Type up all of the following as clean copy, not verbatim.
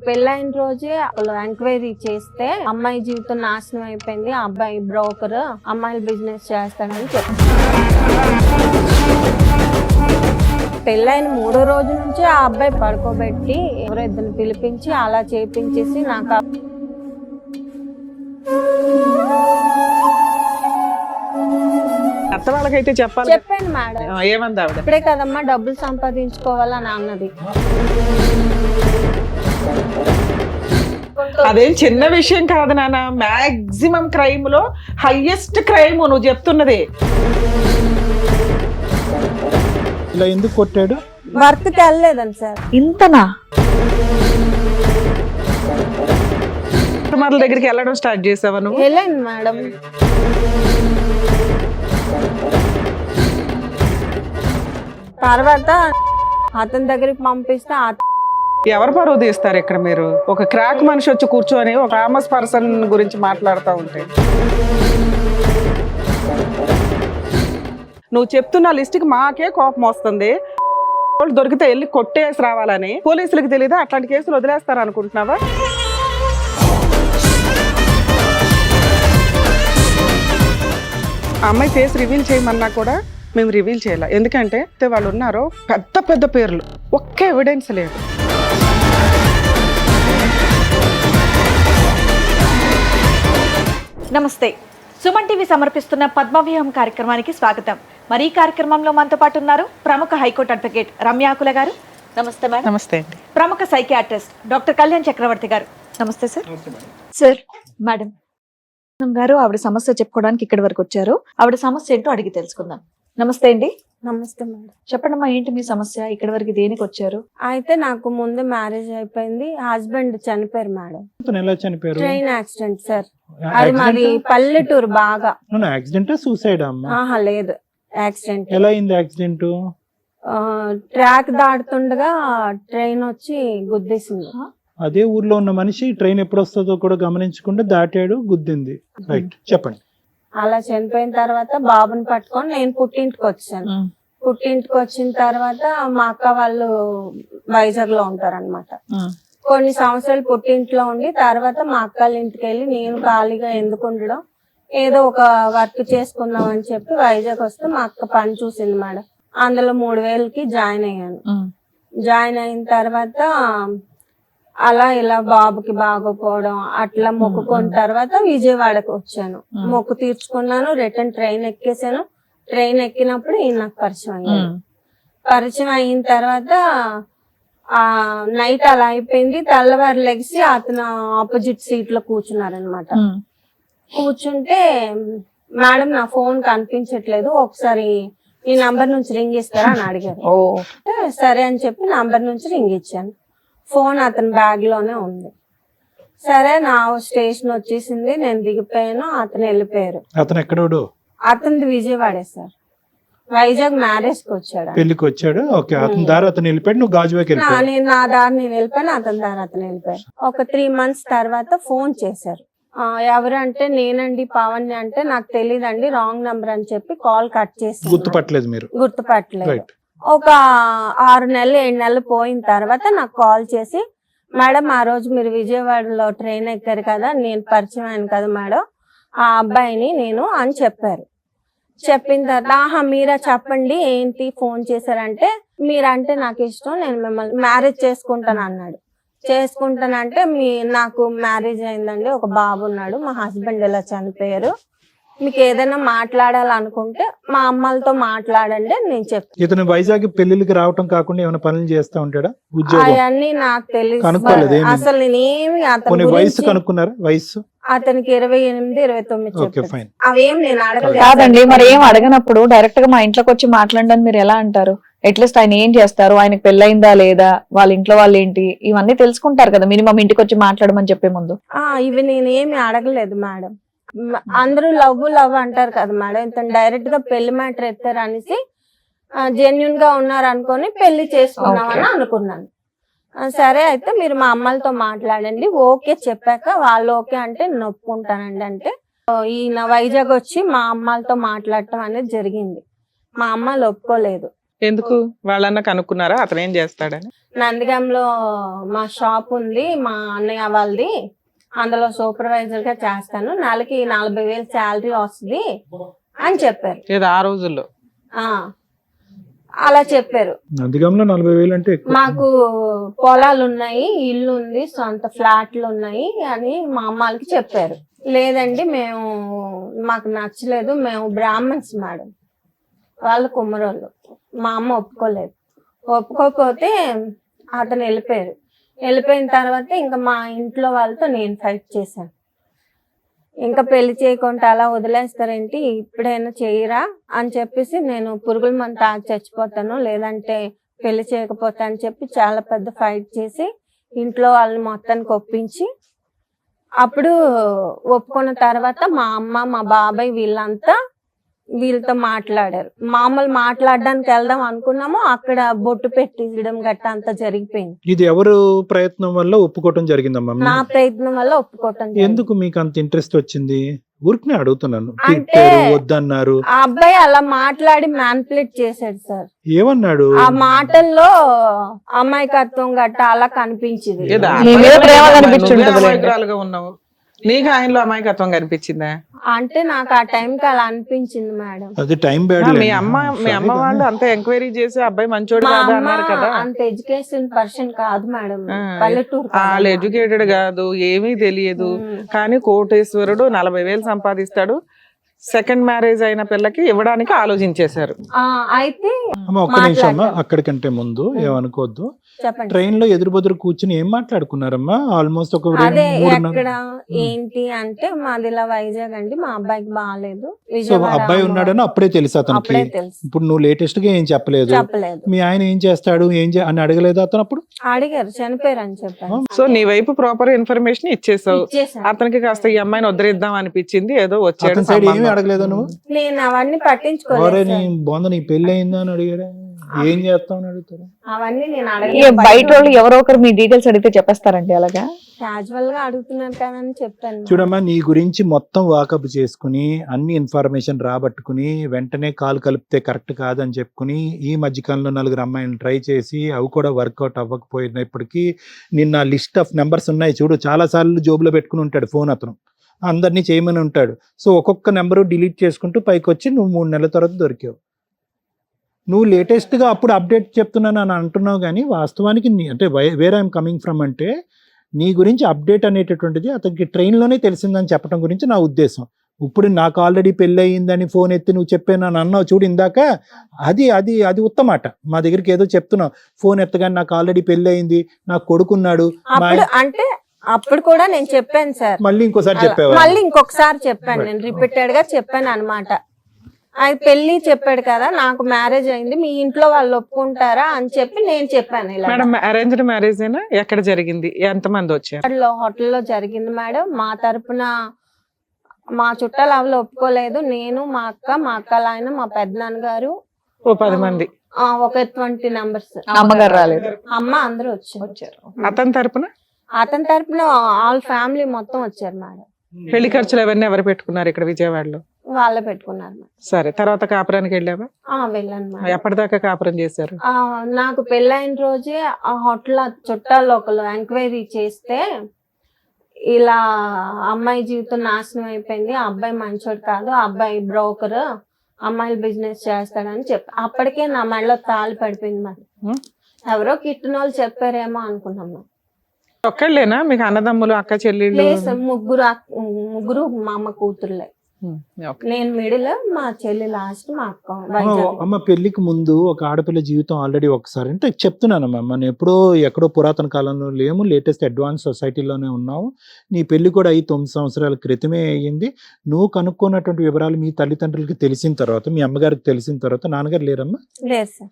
పెళ్ళైన రోజే వాళ్ళు ఎంక్వైరీ చేస్తే అమ్మాయి జీవితం నాశనం అయిపోయింది, ఆ అబ్బాయి బ్రోకర్, అమ్మాయిలు బిజినెస్ చేస్తాడని చెప్పారు. పెళ్ళైన 3వ రోజు నుంచి ఆ అబ్బాయి పడుకోబెట్టి ఎవరో ఇద్దరిని పిలిపించి అలా చేపించేసి నాకు అత్త వాళ్ళకైతే చెప్పాలి. చెప్పాను మేడం. ఏమంది ఆవిడ? ఇప్పుడే కదమ్మా డబ్బులు సంపాదించుకోవాలని అన్నది. అదేం చిన్న విషయం కాదు నాన్న. మాక్సిమం క్రైమ్ లో హైయెస్ట్ క్రైమ్ నువ్వు చెప్తున్నది. ఇలా ఎందుకు కొట్టాడు? వర్క్ కి వెళ్ళలేదని సార్. ఇంతనా? కస్టమర్ల దగ్గరికి వెళ్ళడం స్టార్ట్ చేసావా నువ్వు? వెళ్ళాను మేడం. తర్వాత అతని దగ్గరికి పంపిస్తే ఎవరు పరువు తీస్తారు ఇక్కడ? మీరు ఒక క్రాక్ మనిషి వచ్చి కూర్చొని ఒక ఫేమస్ పర్సన్ గురించి మాట్లాడుతూ ఉంటే నువ్వు చెప్తున్న లిస్ట్కి మాకే కోపం వస్తుంది. వాళ్ళు దొరికితే వెళ్ళి కొట్టేసి రావాలని పోలీసులకు తెలీదా? అట్లాంటి కేసులు వదిలేస్తారు అనుకుంటున్నావా? ఆ అమ్మాయి ఫేస్ రివీల్ చేయమన్నా కూడా మేము రివీల్ చేయాలి. ఎందుకంటే వాళ్ళు ఉన్నారు పెద్ద పెద్ద పేర్లు, ఒక్క ఎవిడెన్స్ లేదు. నమస్తే, సుమన్ టీవీ సమర్పిస్తున్న పద్మవ్యూహం కార్యక్రమానికి స్వాగతం. మరి ఈ కార్యక్రమంలో మనతో పాటు ఉన్నారు ప్రముఖ హైకోర్టు అడ్వకేట్ రమ్యాకుల గారు. నమస్తే మేడం. నమస్తే అండి. ప్రముఖ సైకియాట్రిస్ట్ డాక్టర్ కళ్యాణ్ చక్రవర్తి గారు. నమస్తే సార్. సార్, మేడం గారు ఆవిడ సమస్య చెప్పుకోవడానికి ఇక్కడి వరకు వచ్చారు. ఆవిడ సమస్య ఏంటో అడిగి తెలుసుకుందాం. నమస్తే అండి. నమస్తే మేడం. చెప్పండమ్మా, ఏంటి మీ సమస్య? ఇక్కడి వరకు దేనికి వచ్చారు? అయితే నాకు ముందు మ్యారేజ్ అయిపోయింది, హస్బెండ్ చనిపోయారు మేడం. ఎలా చనిపోయారు? Train accident sir. అది మాది పల్లెటూరు బాగా. యాక్సిడెంట్ సూసైడ్ అమ్మా? ఆహా లేదు, యాక్సిడెంట్. ఎలా అయింది యాక్సిడెంట్? ట్రాక్ దాటుతుండగా ట్రైన్ వచ్చి గుద్దేసింది. అదే ఊర్లో ఉన్న మనిషి ట్రైన్ ఎప్పుడు వస్తుందో కూడా గమనించకుండా దాటాడు, గుద్దింది. రైట్, చెప్పండి. అలా చనిపోయిన తర్వాత బాబుని పట్టుకొని నేను పుట్టింటికి వచ్చాను. పుట్టింటికి వచ్చిన తర్వాత మా అక్క వాళ్ళు వైజాగ్ లో ఉంటారన్నమాట. కొన్ని సంవత్సరాలు పుట్టింట్లో ఉండి తర్వాత మా అక్కల ఇంటికి వెళ్ళి నేను ఖాళీగా ఎందుకు ఉండడం, ఏదో ఒక వర్క్ చేసుకుందాం అని చెప్పి వైజాగ్ వస్తే మా అక్క పని చూసింది మేడం. అందులో 3,000కి జాయిన్ అయ్యాను. జాయిన్ అయిన తర్వాత అలా ఇలా బాబుకి బాగోపోవడం అట్లా మొక్కుకున్న తర్వాత విజయవాడకు వచ్చాను. మొక్కు తీర్చుకున్నాను, రిటర్న్ ట్రైన్ ఎక్కేసాను. ట్రైన్ ఎక్కినప్పుడు ఈయన నాకు పరిచయం అయ్యాను. పరిచయం అయిన తర్వాత ఆ నైట్ అలా అయిపోయింది. తెల్లవారు లెగిసి అతను ఆపోజిట్ సీట్ లో కూర్చున్నారనమాట. కూర్చుంటే మేడం నా ఫోన్ కనిపించట్లేదు, ఒకసారి ఈ నంబర్ నుంచి రింగ్ ఇస్తారా అని అడిగారు. సరే అని చెప్పి నంబర్ నుంచి రింగ్ ఇచ్చాను. ఫోన్ అతని బ్యాగ్ లోనే ఉంది. సరే నా స్టేషన్ వచ్చేసింది, నేను దిగిపోయాను, అతను వెళ్ళిపోయారు. అతను ఎక్కడోడు? అతనిది విజయవాడే సార్. వైజాగ్ మ్యారేజ్ కి వచ్చాడు, పెళ్లికి వచ్చాడు. ఓకే, అతని దారి అతను వెళ్ళిపోయాడు, నువ్వు గాజువాకి వెళ్ళిపోయావు. నేను నా దారి నేను వెళ్ళిపోయాను, అతని దారి అతను వెళ్ళిపోయాడు. ఒక 3 months తర్వాత ఫోన్ చేశారు. ఎవరు అంటే నేనండి పవన్ అంటే నాకు తెలియదండి, రాంగ్ నంబర్ అని చెప్పి కాల్ కట్ చేసి గుర్తుపట్టలేదు మీరు? గుర్తుపట్టలేదు. ఒక 6 నెలలు 7 నెలలు పోయిన తర్వాత నాకు కాల్ చేసి, మేడం ఆ రోజు మీరు విజయవాడలో ట్రైన్ ఎక్కారు కదా, నేను పరిచయం అయ్యాను కదా మేడం ఆ అబ్బాయిని నేను అని చెప్పారు. చెప్పిన తర్వాత ఆహా మీరా చెప్పండి ఏంటి ఫోన్ చేశారంటే, మీరంటే నాకు ఇష్టం, నేను మిమ్మల్ని మ్యారేజ్ చేసుకుంటాను అన్నాడు. చేసుకుంటానంటే నాకు మ్యారేజ్ అయిందండి, ఒక బాబు ఉన్నాడు, మా హస్బెండ్ ఇలా చనిపోయారు, మీకు ఏదైనా మాట్లాడాలనుకుంటే మా అమ్మలతో మాట్లాడండి నేను చెప్పాను. ఇతను వైజాగ్ పెళ్లికి రావటం కాకుండా ఏమైనా పనులు చేస్తా ఉంటాడా? ఉద్యోగం అవన్నీ నాకు తెలియదు అసలు. నేనేమి అతని వయసు కనుక్కున్నారా? వయసు అతనికి 28, 29 అవేం నేను అడగలేదు. కాదండి, మరి ఏం అడగనప్పుడు డైరెక్ట్ గా మా ఇంట్లోకి వచ్చి మాట్లాడడానికి మీరు ఎలా అంటారు? అట్లీస్ట్ ఆయన ఏం చేస్తారు, ఆయనకు పెళ్ళయిందా లేదా, వాళ్ళ ఇంట్లో వాళ్ళు ఏంటి, ఇవన్నీ తెలుసుకుంటారు కదా మినిమం ఇంటికి వచ్చి మాట్లాడమని చెప్పే ముందు. ఇవి నేనేమి అడగలేదు మేడం. అందరూ లవ్ అంటారు కదా మేడం, ఇతను డైరెక్ట్ గా పెళ్లి మ్యాటర్ ఎత్తారు అనేసి జెన్యున్ గా ఉన్నారు అనుకొని పెళ్లి చేసుకున్నామని అనుకున్నాను. సరే అయితే మీరు మా అమ్మలతో మాట్లాడండి, ఓకే చెప్పాక వాళ్ళు ఓకే అంటే నేను ఒప్పుకుంటానండి అంటే ఈయన వైజాగ్ వచ్చి మా అమ్మలతో మాట్లాడటం అనేది జరిగింది. మా అమ్మలు ఒప్పుకోలేదు. ఎందుకు వాళ్ళన్నా కనుక్కున్నారా అతను ఏం చేస్తాడని? నందిగంలో మా షాప్ ఉంది, మా అన్నయ్య వాళ్ళది, అందులో సూపర్వైజర్ గా చేస్తాను, నెలకి 40,000 శాలరీ వస్తుంది అని చెప్పారు. ఏదో ఆ రోజుల్లో అలా చెప్పారు. నందిగంలో 40,000 అంటే ఎక్కువ. మాకు పొలాలు ఉన్నాయి, ఇల్లు ఉంది, సొంత ఫ్లాట్లు ఉన్నాయి అని మా అమ్మాలకి చెప్పారు. లేదండి మాకు నచ్చలేదు, మేము బ్రాహ్మణ్స్ మేడం, వాళ్ళు కుమ్మరోళ్ళు. మా అమ్మ ఒప్పుకోలేదు. ఒప్పుకోకపోతే అతను వెళ్ళిపోయారు. వెళ్ళిపోయిన తర్వాత ఇంకా మా ఇంట్లో వాళ్ళతో నేను ఫైట్ చేశాను. ఇంకా పెళ్లి చేయకుండా అలా వదిలేస్తారేంటి, ఇప్పుడైనా చేయరా అని చెప్పేసి, నేను పురుగుల మందు తాగి చచ్చిపోతాను లేదంటే పెళ్లి చేయకపోతా అని చెప్పి చాలా పెద్ద ఫైట్ చేసి ఇంట్లో వాళ్ళని మొత్తానికి ఒప్పించి, అప్పుడు ఒప్పుకున్న తర్వాత మా అమ్మ మా బాబాయ్ వీళ్ళతో మాట్లాడారు. మామూలు మాట్లాడడానికి వెళ్దాం అనుకున్నాము, అక్కడ బొట్టు పెట్టించడం గట్ట అంతా జరిగిపోయింది. ఇది ఎవరు ప్రయత్నం వల్ల ఒప్పుకోవటం జరిగిందమ్మా? నా ప్రయత్నం వల్ల ఒప్పుకోవటం. ఎందుకు మీకు అంత ఇంట్రెస్ట్ వచ్చింది? ఊరికనే అడుగుతున్నాను. అంటే వద్దన్నారు. ఆ అబ్బాయి అలా మాట్లాడి మ్యానిపులేట్ చేశాడు సార్. ఏమన్నాడు? ఆ మాటల్లో అమాయకత్వం గట్ట అలా కనిపించింది. ఉన్నావు, నీకు ఆయనలో అమాయకత్వం కనిపించిందా? అంటే నాకు ఆ టైంకి అలా అనిపించింది మేడం. అది టైం బ్యాడ్. మీ అమ్మ వాళ్ళు అంత ఎంక్వైరీ చేసి అబ్బాయి మంచోడు కాదు అన్నారు కదా. అంత ఎడ్యుకేషన్ పర్సన్ కాదు మేడం, పల్లెటూరు. వాళ్ళు ఎడ్యుకేటెడ్ కాదు, ఏమీ తెలియదు, కానీ కోటేశ్వరుడు 40,000 సంపాదిస్తాడు. సెకండ్ మ్యారేజ్ అయిన పిల్లకి ఇవ్వడానికి ఆలోచించేశారు. అయితే ఒక్క నిమిషం అమ్మా, అక్కడికంటే ముందు ఏమనుకోవద్దు. చెప్పండి. ట్రైన్ లో ఎదురు కూర్చుని ఏం మాట్లాడుకున్నారమ్మా? ఆల్మోస్ట్ ఒక అదే ఎక్కడ ఏంటి అంటే, మాది ఇలా వైజాగ్ అండి, మా అబ్బాయికి బాగాలేదు, అబ్బాయి ఉన్నాడని అప్పుడే తెలుసు అతనికి. అప్పుడే తెలుసు. ఇప్పుడు నువ్వు లేటెస్ట్ గా ఏం చెప్పలేదు. మీ ఆయన ఏం చేస్తాడు అని అడగలేదు అతను? అప్పుడు అడిగారు, చనిపోయారు అని చెప్పాను. సో నీ వైపు ప్రాపర్ ఇన్ఫర్మేషన్ ఇచ్చేసావు. అతనికి కాస్త ఈ అమ్మాయిని వదిలేద్దాం అనిపించింది, ఏదో వచ్చాడు. ఏమీ అడగలేదా నువ్వు? నేను అవన్నీ పట్టించుకోలేదు. బాగుంది, నీ పెళ్లి అయిందా అని అడిగారా? ఏం చేస్తావు అని అడుగుతారా? అవన్నీ నేను అడగలేదు. బయట వాళ్ళు ఎవరో ఒకరు మీ డీటెయిల్స్ అడిగితే చెప్పేస్తారండి అలాగా? క్యాజువల్ గా అడుగుతున్నారు కదా అని చెప్పాను. చూడమ్మా, నీ గురించి మొత్తం వాకప్ చేసుకుని అన్ని ఇన్ఫర్మేషన్ రాబట్టుకుని వెంటనే కాల్ కలిపితే కరెక్ట్ కాదని చెప్పుకుని ఈ మధ్యకాలంలో 4 అమ్మాయిలను ట్రై చేసి అవి కూడా వర్కౌట్ అవ్వకపోయినప్పటికీ నిన్న లిస్ట్ ఆఫ్ నెంబర్స్ ఉన్నాయి చూడు, చాలా సార్లు జోబులో పెట్టుకుని ఉంటాడు ఫోన్ అతను, అందరినీ చేయమని ఉంటాడు. సో ఒక్కొక్క నెంబరు డిలీట్ చేసుకుంటూ పైకి వచ్చి నువ్వు 3 నెలల తర్వాత దొరికావు. నువ్వు లేటెస్ట్గా అప్పుడు అప్డేట్ చెప్తున్నాను అని అంటున్నావు, కానీ వాస్తవానికి అంటే వేర్ ఐఎమ్ కమింగ్ ఫ్రమ్ అంటే నీ గురించి అప్డేట్ అనేటటువంటిది అతనికి ట్రైన్లోనే తెలిసిందని చెప్పడం గురించి నా ఉద్దేశం. ఇప్పుడు నాకు ఆల్రెడీ పెళ్ళి అయ్యిందని ఫోన్ ఎత్తి నువ్వు చెప్పాను అన్నావు చూడు ఇందాక, అది ఉత్తమాట. మా దగ్గరికి ఏదో చెప్తున్నావు, ఫోన్ ఎత్తగానే నాకు ఆల్రెడీ పెళ్ళి అయింది, నాకు కొడుకున్నాడు అంటే అప్పుడు కూడా నేను చెప్పాను సార్. మళ్ళీ ఇంకోసారి చెప్పావా? మళ్ళీ ఇంకొకసారి చెప్పాను, నేను రిపీటెడ్ గా చెప్పాను అనమాట. అది పెళ్లి చెప్పాడు కదా, నాకు మ్యారేజ్ అయింది, మీ ఇంట్లో వాళ్ళు ఒప్పుకుంటారా అని చెప్పి నేను చెప్పాను. మేడం అరేంజ్డ్ మ్యారేజ్ అయినా ఎక్కడ జరిగింది, ఎంతమంది వచ్చారు? హోటల్లో జరిగింది మేడం. మా తరపున మా చుట్టాలు అవి ఒప్పుకోలేదు. నేను, మా అక్క ఆయన, మా పెద్దనాన్నగారు, 10 మంది, ఒక 20 మెంబర్స్. అమ్మగారు రాలేదు? అమ్మ అందరూ వచ్చారు. అతని తరపున ఆల్ ఫ్యామిలీ మొత్తం వచ్చారు మేడం. పెళ్లి ఖర్చులు అవన్నీ ఎవరు పెట్టుకున్నారు ఇక్కడ విజయవాడలో? వాళ్ళే పెట్టుకున్నారు మేడం. సరే, తర్వాత కాపురానికి వెళ్ళావా? వెళ్ళాను మేడం. ఎప్పటిదాకా కాపురం చేశారు? నాకు పెళ్ళైన రోజే ఆ హోటల్ చుట్టాలు ఒకళ్ళు ఎంక్వైరీ చేస్తే, ఇలా అమ్మాయి జీవితం నాశనం అయిపోయింది, ఆ అబ్బాయి మంచోడు కాదు, ఆ అబ్బాయి బ్రోకర్, అమ్మాయిలు బిజినెస్ చేస్తాడని చెప్పి అప్పటికే నా మెడలో తాళి పడిపోయింది మేడం. ఎవరో కిట్టిన వాళ్ళు చెప్పారేమో అనుకున్నాము. ఒక్కళ్ళేనా మీకు అన్నదమ్ములు, అక్క చెల్లెళ్ళు? ముగ్గురు మా అమ్మ కూతుర్లే. నేను మిడిల్, మా చెల్లి లాస్ట్, మా అక్క. అమ్మ పెళ్లికి ముందు ఒక ఆడపిల్ల జీవితం ఆల్రెడీ ఒకసారి అంటే చెప్తున్నానమ్మా, మనం ఎక్కడో పురాతన కాలంలో లేము, లేటెస్ట్ అడ్వాన్స్ సొసైటీలోనే ఉన్నాము. నీ పెళ్లి కూడా 9 సంవత్సరాల క్రితమే అయ్యింది. నువ్వు కనుక్కున్నటువంటి వివరాలు మీ తల్లిదండ్రులకి తెలిసిన తర్వాత, మీ అమ్మగారికి తెలిసిన తర్వాత, నాన్నగారు లేరమ్మా?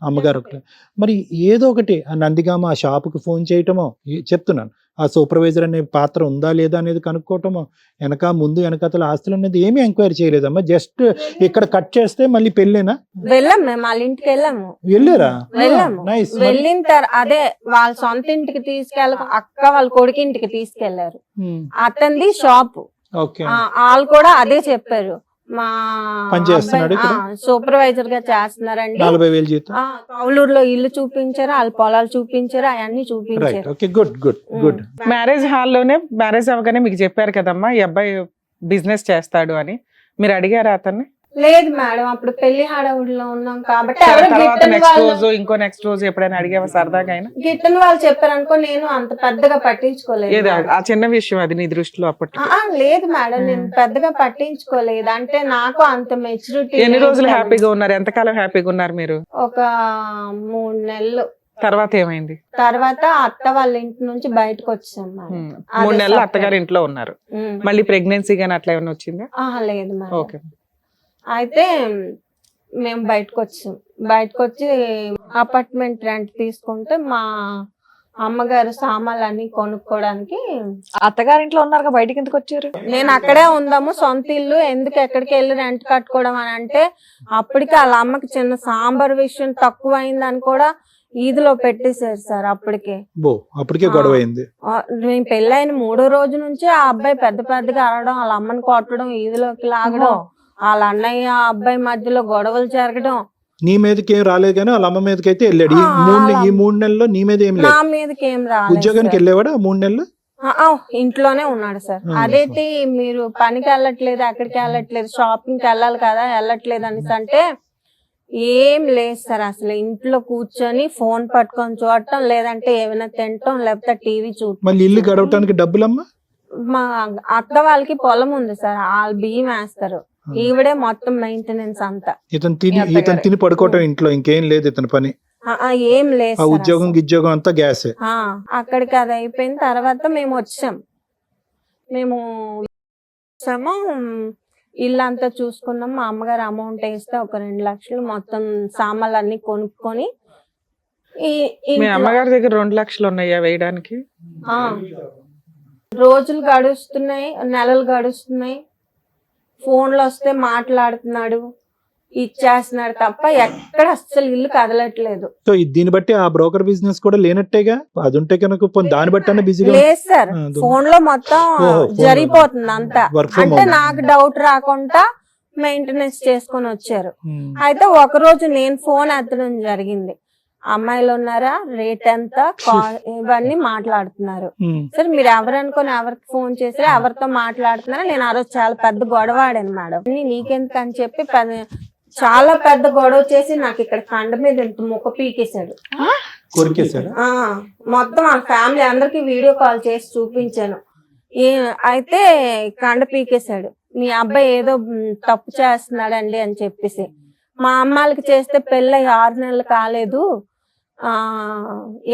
అమ్మగారు ఒకటే. మరి ఏదో ఒకటి ఆ నందిగామ ఆ షాపుకి ఫోన్ చేయటమో, చెప్తున్నాను, ఆ సూపర్వైజర్ అనే పాత్ర ఉందా లేదా అనేది కనుక్కోవటమో, ముందు వెనకాతల ఆస్తులు అనేది ఏమీ ఎంక్వైరీ చేయలేదమ్మా. జస్ట్ ఇక్కడ కట్ చేస్తే మళ్ళీ పెళ్ళేనా? వెళ్ళాం మేము వాళ్ళ ఇంటికి వెళ్ళాము. వెళ్ళారా? వెళ్ళిన తర్వాత అదే వాళ్ళ సొంత ఇంటికి అక్క వాళ్ళ కొడుకు ఇంటికి తీసుకెళ్లారు. అతనిది షాపు, వాళ్ళు కూడా అదే చెప్పారు. మా పని చేస్తున్నాడు ఇక్కడ? సూపర్వైజర్ గా చేస్తున్నారండి. 40,000 జీతం. కౌలూరులో ఇల్లు చూపించారు, వాళ్ళ పొలాలు చూపించారు, అవన్నీ రైట్, చూపించారు. Okay, good good good. Marriage హాల్లోనే మ్యారేజ్ అవ్వగానే మీకు చెప్పారు కదమ్మా ఈ అబ్బాయి బిజినెస్ చేస్తాడు అని, మీరు అడిగారా అతన్ని? లేదు మేడం, అప్పుడు పెళ్లి హడావుడిలో ఉన్నాం కాబట్టి తర్వాత నెక్స్ట్ రోజు ఇంకో నెక్స్ట్ రోజు ఎప్పుడైనా అడిగావా సరదాగా అయినా? గిట్టని వాళ్ళు చెప్పారనుకో, నేను అంత పెద్దగా పట్టించుకోలేదు. ఏది ఆ చిన్న విషయం అది నీ దృష్టిలో అప్పటి? లేదు మేడం, నేను పెద్దగా పట్టించుకోలేదు. అంటే నాకు అంత మెచ్యూరిటీ. ఎన్ని రోజులు హ్యాపీగా ఉన్నారు, ఎంతకాలం హ్యాపీగా ఉన్నారు మీరు? ఒక 3 నెలలు. తర్వాత ఏమైంది? తర్వాత అత్త వాళ్ళ ఇంటి నుంచి బయటకు వచ్చాం మేడం. 3 నెలలు అత్తగారి ఇంట్లో ఉన్నారు. మళ్ళీ ప్రెగ్నెన్సీ గానీ అట్లా ఏమైనా వచ్చిందా? లేదు మేడం. ఓకే. అయితే మేము బయటకు వచ్చి అపార్ట్మెంట్ రెంట్ తీసుకుంటే మా అమ్మగారు సామాన్లు అన్ని కొనుక్కోవడానికి. అత్తగారింట్లో ఉన్నారు, బయటికి ఎందుకు వచ్చారు? నేను అక్కడే ఉందాము, సొంత ఇల్లు ఎందుకు ఎక్కడికి వెళ్ళి రెంట్ కట్టుకోవడం అని అంటే, అప్పటికి వాళ్ళ అమ్మకి చిన్న సాంబార్ విషయం తక్కువ అయిందని కూడా ఈదులో పెట్టేశారు సార్. అప్పటికే గొడవ అయింది. నేను పెళ్ళైన 3వ రోజు నుంచి ఆ అబ్బాయి పెద్ద పెద్దగా అరవడం, వాళ్ళ అమ్మని కొట్టడం, ఈదులోకి లాగడం, వాళ్ళ అన్నయ్య అబ్బాయి మధ్యలో గొడవలు జరగడం. నీ మీదకి ఏం రాలేదు కానీ వాళ్ళ అమ్మ మీదకి అయితే వెళ్ళాడు. ఈ 3 నెలల్లో నీ మీద ఏం లేదు? నా మీదకి ఏం రాలేదు. ఉద్యోగానికి వెళ్ళేవాడు ఆ 3 నెలలు? ఇంట్లోనే ఉన్నాడు సార్. అదేంటి మీరు పనికి వెళ్ళట్లేదు, అక్కడికి వెళ్ళట్లేదు, షాపింగ్కి వెళ్ళాలి కదా, వెళ్ళట్లేదు అనేసి అంటే, ఏం లేదు సార్, అసలు ఇంట్లో కూర్చొని ఫోన్ పట్టుకొని చూడటం, లేదంటే ఏమైనా తినటం, లేకపోతే టీవీ చూడటం. మళ్ళీ ఇల్లు గడవటానికి డబ్బులమ్మా? మా అత్త వాళ్ళకి పొలం ఉంది సార్, వాళ్ళు బియ్యం వేస్తారు, ఈవిడే మొత్తం మెయింటెనెన్స్ అంతా. ఇతను తిని పడుకోవటం ఇంట్లో, ఇంకేం లేదు ఇతని పని. ఏం లేదు. ఉద్యోగం అంతా గ్యాసే. అక్కడికి అది అయిపోయిన తర్వాత మేము వచ్చాము, ఇల్లు అంతా చూసుకున్నాం. మా అమ్మగారు అమౌంట్ వేస్తే ఒక 2 లక్షలు మొత్తం సామాన్లు అన్ని కొనుక్కొని. మీ అమ్మగారి దగ్గర 2 లక్షలు ఉన్నాయా వేయడానికి? రోజులు గడుస్తున్నాయి, నెలలు గడుస్తున్నాయి, ఫోన్లు వస్తే మాట్లాడుతున్నాడు, ఇచ్చేస్తున్నాడు తప్ప ఎక్కడ అస్సలు ఇల్లు కదలట్లేదు. సో దీన్ని బట్టి ఆ బ్రోకర్ బిజినెస్ కూడా లేనట్టేగా? అది ఉంటే కనుక దాన్ని బట్టి బిజీ లేదు సార్, ఫోన్ లో మొత్తం జరిగిపోతుంది అంతా. అంటే నాకు డౌట్ రాకుండా మెయింటెనెన్స్ చేసుకొని వచ్చారు. అయితే ఒక రోజు నేను ఫోన్ ఎత్తడం జరిగింది, అమ్మాయిలు ఉన్నారా, రేట్ ఎంత, ఇవన్నీ మాట్లాడుతున్నారు. సరే మీరు ఎవరు అనుకుని ఎవరికి ఫోన్ చేసారు, ఎవరితో మాట్లాడుతున్నారా? నేను ఆ రోజు చాలా పెద్ద గొడవ ఆడాను మేడం. నీకెందుకు అని చెప్పి చాలా పెద్ద గొడవ చేసి నాకు ఇక్కడ కండ మీద ఎంత ముక్క పీకేశాడు. మొత్తం ఆ ఫ్యామిలీ అందరికి వీడియో కాల్ చేసి చూపించాను. అయితే కండ పీకేశాడు. మీ అబ్బాయి ఏదో తప్పు చేస్తున్నాడండి అని చెప్పేసి. మా అమ్మాయిలకి చేస్తే పెళ్ళి 6 నెలలు కాలేదు,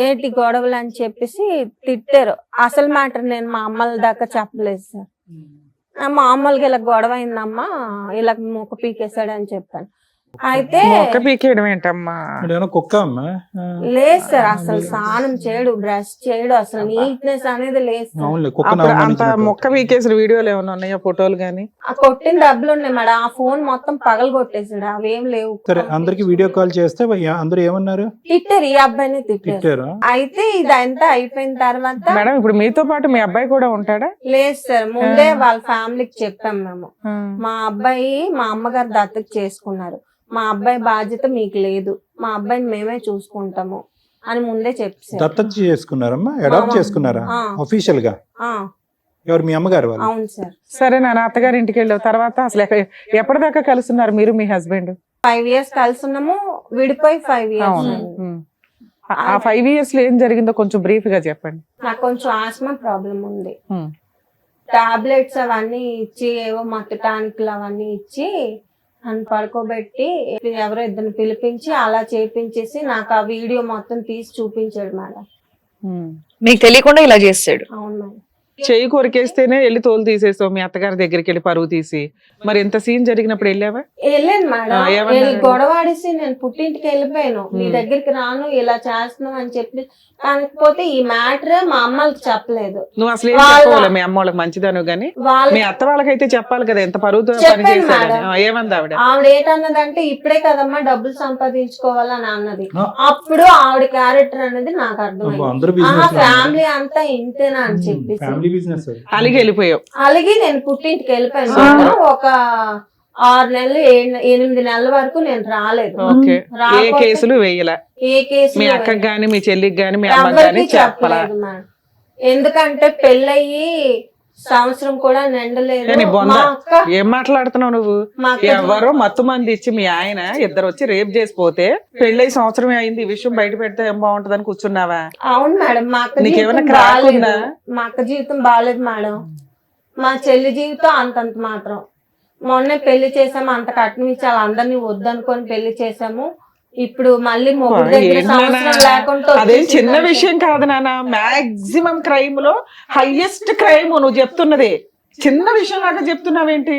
ఏంటి గొడవలు అని చెప్పేసి తిట్టారు. అసలు మ్యాటర్ నేను మా అమ్మల దాకా చెప్పలేదు సార్. మామూలుగా ఇలా గొడవ అయిందమ్మా, ఇలా మొక్క పీకేశాడు అని చెప్పాను. అయితే పీకేయడం ఏంటమ్మా? కుక్క అమ్మా? లేదు సార్, అసలు స్నానం చేయడు, బ్రష్ చేయడు, అసలు నీట్నెస్ అనేది లేదు. అంత మొక్క పీకేసిన వీడియోలు ఏమైనా ఉన్నాయా, ఫోటోలు గానీ? కొట్టిన డబ్బులు ఉన్నాయి మేడం, ఆ ఫోన్ మొత్తం పగలు కొట్టేసాడు, అవేం లేవు. సరే, అందరికి వీడియో కాల్ చేస్తే అందరూ ఏమన్నారు? తిట్టారు, ఈ అబ్బాయిని తిట్టారు. అయితే ఇదంతా అయిపోయిన తర్వాత మేడం ఇప్పుడు మీతో పాటు మీ అబ్బాయి కూడా ఉంటాడా? లేదు సార్, ముందే వాళ్ళ ఫ్యామిలీకి చెప్పాం మేము, మా అబ్బాయి మా అమ్మగారు దత్తత చేసుకున్నారు, మా అబ్బాయి బాధ్యత మీకు లేదు, మా అబ్బాయిని మేమే చూసుకుంటాము అని ముందే చెప్పారు. దత్తత చేసుకున్నారమ్మా? అడాప్ట్ చేసుకున్నారా అఫీషియల్ గా? ఎవరు, మీ అమ్మగారు వాళ్ళు? అవును సార్. సరే నాన్న, అత్తగారి ఇంటికి వెళ్ళావు తర్వాత అసలు ఎప్పటిదాకా కలుస్తున్నారు మీరు మీ హస్బెండ్? 5 years కలుసున్నాము, విడిపోయి 5 years. ఆ 5 years లో ఏం జరిగిందో కొంచెం బ్రీఫ్ గా చెప్పండి. నాకు కొంచెం ఆస్మా ప్రాబ్లం ఉంది, టాబ్లెట్స్ అవన్నీ ఇచ్చి, ఏవో మత్తటానిక్లు అవన్నీ ఇచ్చి నన్ను పడుకోబెట్టి ఎవరో 2 పిలిపించి అలా చేపించేసి నాకు ఆ వీడియో మొత్తం తీసి చూపించాడు మేడం. మీకు తెలియకుండా ఇలా చేస్తాడు? అవును మేడం. చెయ్యి కొరికేస్తేనే వెళ్ళి తోలు తీసేసావు మీ అత్తగారి దగ్గరికి వెళ్ళి పరువు తీసి. మరి ఎంత సీన్ జరిగినప్పుడు వెళ్ళావా? వెళ్ళాను మేడం, గొడవ ఆడేసి నేను పుట్టింటికి వెళ్ళిపోయాను, మీ దగ్గరికి రాను, ఇలా చేస్తున్నావు అని చెప్పి. కాకపోతే ఈ మ్యాటర్ మా అమ్మకి చెప్పలేదు. నువ్వు అసలు ఏం చెప్పవాలి మీ అమ్మ వాళ్ళకి? మంచిదాను గానీ మీ అత్త వాళ్ళకైతే చెప్పాలి కదా ఎంత పరువుతో పని చేశాడు. ఏమంది ఆవిడ? ఆవిడ ఏంటన్నదంటే, ఇప్పుడే కదమ్మా డబ్బులు సంపాదించుకోవాలని అన్నది. అప్పుడు ఆవిడ క్యారెక్టర్ అనేది నాకు అర్థమైంది, ఫ్యామిలీ అంతా ఇంతేనా అని చెప్పి అలిగి వెళ్ళిపోయావు. అలాగే నేను పుట్టింటికి వెళ్ళిపోయాను. ఒక 6 నెలలు 8 నెలల వరకు నేను రాలేదు. ఓకే. ఏ రాకపోతే కేసులు వేయలే? ఏ కేసు మీ అక్కకి గాని మీ చెల్లికి గాని మీ అమ్మకి గాని ఎవరికి చెప్పలా? చెప్పలేదు మేడం. ఎందుకంటే పెళ్ళయి సంవత్సరం కూడా నిండలేదు. నీ బొంద. మా అక్క ఏం మాట్లాడుతున్నావు నువ్వు? మా అక్క ఎవరో మత్తు మంది ఇచ్చి మీ ఆయన ఇద్దరు వచ్చి రేప్ చేసిపోతే పెళ్ళై సంవత్సరమే అయింది, ఈ విషయం బయట పెడితే ఏం బాగుంటదని కూర్చున్నావా? అవును మేడం, మా అక్క నీకేమైనా జీవితం క్రాక్ బాలేదు. ఉందా? మా అక్క జీవితం బాగాలేదు మేడం. మా చెల్లి జీవితం అంతంత మాత్రం. మొన్నే పెళ్లి చేసాము, అంత కట్నం ఇచ్చి వాళ్ళందరినీ వద్దనుకొని పెళ్లి చేసాము. ఇప్పుడు మళ్ళీ మొగుడు దగ్గర సంవత్సరం లేకుండా అదేం చిన్న విషయం కాదు నాన్న. మాక్సిమం క్రైమ్ లో హైయెస్ట్ క్రైమ్ నువ్వు చెప్తున్నది. చిన్న విషయం లాగా చెప్తున్నావేంటి?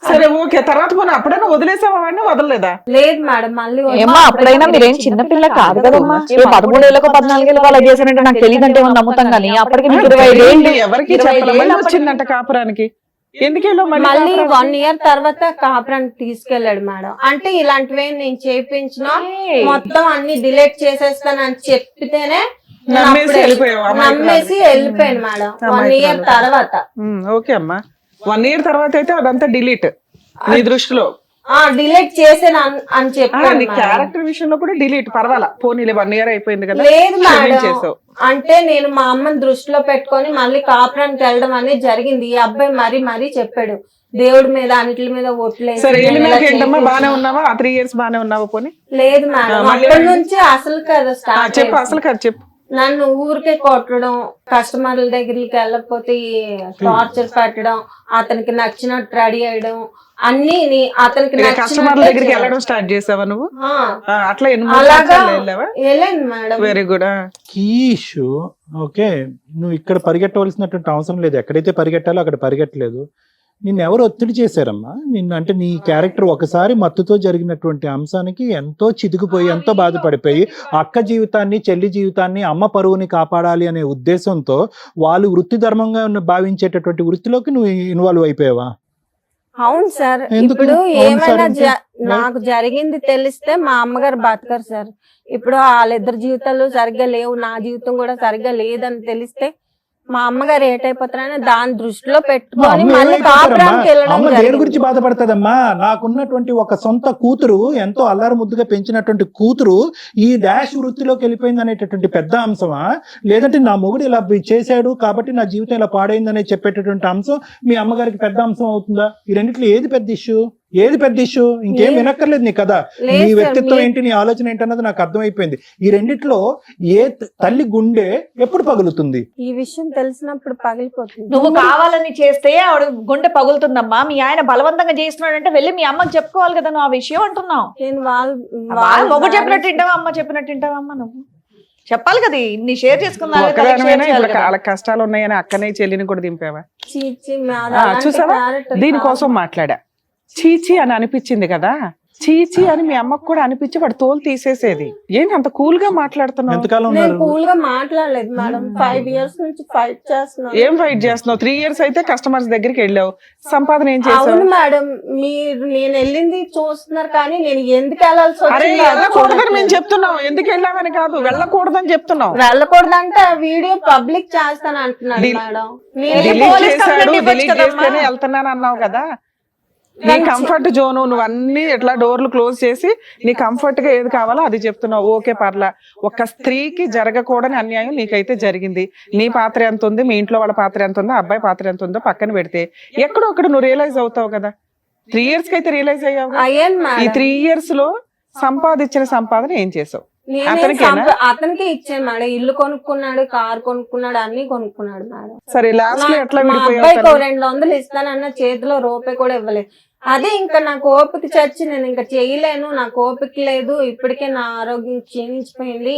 సరే ఓకే, తర్వాత పోనీ అప్పుడైనా వదిలేసావా వాడిని? వదలలేదా? లేదు మేడం, మళ్ళీ ఏమ్మా అప్పుడైనా మీరేం చిన్నపిల్ల కాదు కదమ్మా. 13 ఏళ్ళకో 14 ఏళ్ళకో అలా చేశారంటే నాకు తెలియదంటే ఏమన్నా నమ్ముతాం కానీ అప్పటికి మీకు 25 ఏళ్ళు. ఎవరికి చెప్పాలి? మళ్ళీ వచ్చిందంట కాపురానికి. ఎందుకెళ్ళో మళ్ళీ 1 ఇయర్ తర్వాత కాపురానికి తీసుకెళ్లాడు మేడం. అంటే ఇలాంటివి నేను చేయించిన మొత్తం అన్ని డిలీట్ చేసేస్తానని చెప్పితేనే నమ్మేసి వెళ్ళిపోయావు? నమ్మేసి వెళ్ళిపోయాను మేడం 1 ఇయర్ తర్వాత. ఓకే అమ్మా, 1 ఇయర్ తర్వాత అయితే అదంతా డిలీట్ నీ దృష్టిలో? డిలీట్ చేసాను అని చెప్పాను. నీ క్యారెక్టర్ విషయంలో కూడా డిలీట్ పర్వాలా, పోనీలే 1 ఇయర్ అయిపోయింది కదా. లేదు మేడం, చేసావు. అంటే నేను మా అమ్మని దృష్టిలో పెట్టుకొని మళ్ళీ కాపురానికి వెళ్ళడం అనేది జరిగింది. ఈ అబ్బాయి మరీ చెప్పాడు దేవుడి మీద అన్నిటి మీద ఒట్లేదు. సరే ఏంటమ్మా, బానే ఉన్నావా? 3 ఇయర్స్ బానే ఉన్నావా? పోనీ లేదు మేడం, అప్పటి నుంచి అసలు కదా స్టార్ట్. చెప్పు, అసలు కాదు చెప్పు. నన్ను ఊరికే కొట్టడం, కస్టమర్ల దగ్గరికి వెళ్ళకపోతే టార్చర్ పెట్టడం, అతనికి నచ్చినట్టు రెడీ అయ్యడం, అన్ని అతనికి కస్టమర్ల దగ్గరికి వెళ్ళడం స్టార్ట్ చేసావా నువ్వు? అట్లా వెళ్ళండి madam. Very good. Key issue okay, నువ్వు ఇక్కడ పరిగెట్టవలసినటువంటి అవసరం లేదు. ఎక్కడైతే పరిగెట్టాలో అక్కడ పరిగెట్టలేదు. నిన్ను ఎవరు ఒత్తిడి చేశారమ్మా? నిన్ను అంటే నీ క్యారెక్టర్ ఒకసారి మత్తుతో జరిగినటువంటి అంశానికి ఎంతో చితికిపోయి ఎంతో బాధపడిపోయి అక్క జీవితాన్ని, చెల్లి జీవితాన్ని, అమ్మ పరువుని కాపాడాలి అనే ఉద్దేశంతో వాళ్ళు వృత్తి ధర్మంగా భావించేటటువంటి వృత్తిలోకి నువ్వు ఇన్వాల్వ్ అయిపోయావా? అవును సార్. ఎందుకు? ఇప్పుడు అవును సార్ ఏమైనా నాకు జరిగింది తెలిస్తే మా అమ్మగారు బతకరు సార్. ఇప్పుడు వాళ్ళిద్దరు జీవితాలు సరిగ్గా లేవు, నా జీవితం కూడా సరిగ్గా లేదని తెలిస్తే మా అమ్మగారు ఏటైపోతారని దాని దృష్టిలో పెట్టుకొని మళ్ళీ కాపురానికి వెళ్ళడం అమ్మ దేని జరిగింది. గురించి బాధపడతాదమ్మా? నాకున్నటువంటి ఒక సొంత కూతురు, ఎంతో అల్లారు ముద్దుగా పెంచినటువంటి కూతురు ఈ డాష్ వృత్తిలోకి వెళ్ళిపోయింది అనేటటువంటి పెద్ద అంశమా? లేదంటే నా మొగుడు ఇలా చేశాడు కాబట్టి నా జీవితం ఇలా పాడైందనే చెప్పేటటువంటి అంశం మీ అమ్మగారికి పెద్ద అంశం అవుతుందా? ఈ రెండిట్లో ఏది పెద్ద ఇష్యూ? ఏది పెద్ద ఇష్యూ? ఇంకేం వినక్కర్లేదు నీ కదా. నీ వ్యక్తిత్వం ఏంటి, నీ ఆలోచన ఏంటన్నది నాకు అర్థమైపోయింది. ఈ రెండిట్లో ఏ తల్లి గుండె ఎప్పుడు పగులుతుంది? ఈ విషయం తెలిసినప్పుడు పగిలిపోతుంది. నువ్వు కావాలని చేస్తే ఆవిడ గుండె పగులుతుందమ్మా. మీ ఆయన బలవంతంగా చేస్తున్నాడంటే వెళ్ళి మీ అమ్మకి చెప్పుకోవాలి కదా నువ్వు ఆ విషయం అంటున్నావు. నేను మొగ్గు చెప్పినట్టు వింటావా, అమ్మ చెప్పినట్టు వింటావా? అమ్మ నువ్వు చెప్పాలి కదా, నీ షేర్ చేసుకున్నా. వాళ్ళ కష్టాలు ఉన్నాయని అక్కనే చెల్లిని కూడా దింపావా? చీచి చూసావా, దీనికోసం మాట్లాడా. చీచి అని అనిపించింది కదా, చీచి అని మీ అమ్మకు కూడా అనిపించి వాడు తోలు తీసేసేది. ఏంటి అంత కూల్ గా మాట్లాడుతున్నావు? నేను కూల్ గా మాట్లాడలేదు మేడం. 5 ఇయర్స్ నుంచి ఫైట్ చేస్తున్నాను. ఏం ఫైట్ చేస్తున్నావు? 3 ఇయర్స్ అయితే కస్టమర్స్ దగ్గరికి వెళ్ళావు, సంపాదన ఏం చేసావు? అవును మేడం, మీరు నేను వెళ్ళింది చూస్తున్నారు కానీ నేను ఎందుకు వెళ్ళాల్సి వచ్చింది? వెళ్ళకూడదని మేము చెప్తున్నాం, ఎందుకు వెళ్ళామని కాదు, వెళ్ళకూడదని చెప్తున్నాం. వెళ్ళకూడదంటే వీడియో పబ్లిక్ చేస్తాను అంటున్నాను మేడం. డిలీట్ చేస్తేనే వెళ్తున్నాను అన్నావు కదా. నీ కంఫర్ట్ జోన్, నువ్వు అన్ని ఎట్లా డోర్లు క్లోజ్ చేసి నీ కంఫర్ట్ గా ఏది కావాలో అది చెప్తున్నావు. ఓకే పర్లా, ఒక స్త్రీకి జరగకూడని అన్యాయం నీకైతే జరిగింది. నీ పాత్ర ఎంత ఉంది, మీ ఇంట్లో వాళ్ళ పాత్ర ఎంత ఉందో, అబ్బాయి పాత్ర ఎంత ఉందో పక్కన పెడితే ఎక్కడో ఒకటి నువ్వు రియలైజ్ అవుతావు కదా. 3 ఇయర్స్ కి అయితే రియలైజ్ అయ్యావు. ఈ 3 ఇయర్స్ లో సంపాదించిన సంపాదన ఏం చేసావు? అతనికి ఇచ్చాను మేడం. ఇల్లు కొనుక్కున్నాడు, కార్ కొనుక్కున్నాడు, అన్ని కొనుక్కున్నాడు మేడం. సరే లాస్ట్ లో ఎట్లా అబ్బాయికి 200 ఇస్తానన్న చేతిలో రూపాయి కూడా ఇవ్వలేదు. అదే ఇంకా నాకు ఓపిక చచ్చి నేను ఇంకా చేయలేను, నాకు ఓపిక లేదు, ఇప్పటికే నా ఆరోగ్యం క్షీణించిపోయింది,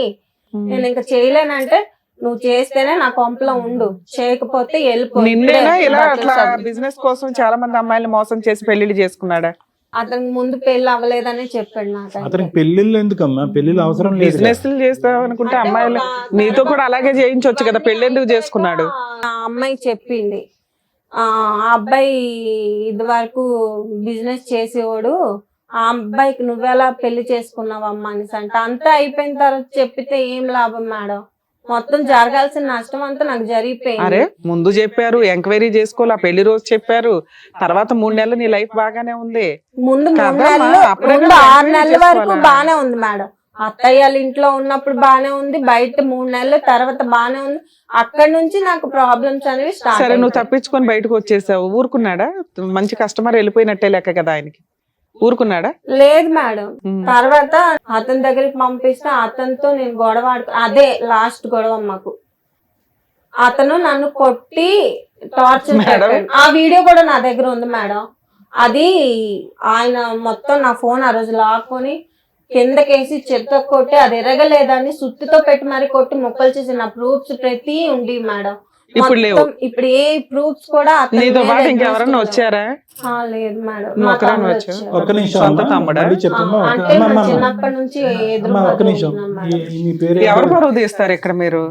నేను ఇంకా చేయలేనంటే నువ్వు చేస్తేనే నా కొంపలో ఉండు, చేయకపోతే వెళ్ళిపో. నిన్నేనా ఇలా అట్లా బిజినెస్ కోసం చాలా మంది అమ్మాయిలు మోసం చేసి పెళ్లిళ్ళు చేసుకున్నాడా? అతనికి ముందు పెళ్లి అవ్వలేదని చెప్పాడు నాకు. అతనికి పెళ్లిళ్ళు ఎందుకమ్మా? పెళ్లిళ్ళు అవసరం లేదు. బిజినెస్ చేస్తావు అనుకుంటే అమ్మాయిలు నీతో కూడా అలాగే చేయించవచ్చు కదా, పెళ్లి ఎందుకు చేసుకున్నాడు? ఆ అమ్మాయి చెప్పింది, ఆ అబ్బాయి ఇది వరకు బిజినెస్ చేసేవాడు, ఆ అబ్బాయికి నువ్వెలా పెళ్లి చేసుకున్నావు అమ్మా అనేసి అంటే అంతా అయిపోయిన తర్వాత చెప్పితే ఏం లాభం మేడం? మొత్తం జరగాల్సిన నష్టం అంతా నాకు జరిగిపోయింది. అరే ముందు చెప్పారు, ఎంక్వైరీ చేసుకోవాలి, ఆ పెళ్లి రోజు చెప్పారు, తర్వాత 3 నెలలు నీ లైఫ్ బాగానే ఉంది. ముందు 3 కదమ్మా, నెలలు అప్పుడే ముందు కదా 6 enquiry నెలల వరకు చేసుకోవాలా? బానే ఉంది మేడం. అత్తయ్య వాళ్ళ ఇంట్లో ఉన్నప్పుడు బానే ఉంది, బయట 3 నెలల తర్వాత బానే ఉంది. అక్కడ నుంచి నాకు ప్రాబ్లమ్స్ అనేవి సరే స్టార్ట్. నువ్వు తప్పించుకొని బయటకు వచ్చేసావు, ఊరుకున్నాడా? మంచి కస్టమర్ వెళ్ళిపోయినట్టే లెక్క కదా ఆయనకి, ఊరుకున్నాడా? లేదు మేడం. ఉమ్. తర్వాత అతని దగ్గరికి పంపిస్తే అతనితో నేను గొడవ అదే లాస్ట్ గొడవ మాకు. అతను నన్ను కొట్టి టార్చర్ మేడం? పెట్టాడు. ఆ వీడియో కూడా నా దగ్గర ఉంది మేడం. అది ఆయన మొత్తం నా ఫోన్ ఆ రోజు లాక్కొని కిందకేసి చెత్త కొట్టి అది ఎరగలేదని సుత్తితో పెట్టి మరి కొట్టి ముక్కలు చేసి నా ప్రూఫ్స్ ప్రతి ఉంది మేడం. ఇప్పుడు లేవు. మొత్తం ఇప్పుడు ఏ ప్రూఫ్స్ కూడా అతని నీతో మీద పాటు against ఇంకెవరన్నా ఉండవు. వచ్చారా? లేదు మేడం. నువ్వు మా ఒక్కదానివే తమ్ముడు వచ్చావా? వచ్చాడు. ఒక్క నిమిషం సొంత అమ్మా, తమ్ముడా? మళ్ళీ చెప్తున్నా. అంటే అమ్మ, నా అమ్మ, చిన్నప్పటి నుంచి ఎదురు అమ్మ, ఒక్క నిమిషం. ఉన్నాం మేడం. మీ పేరు ఎవరు పరువు తీస్తారు ఇక్కడ? మీరు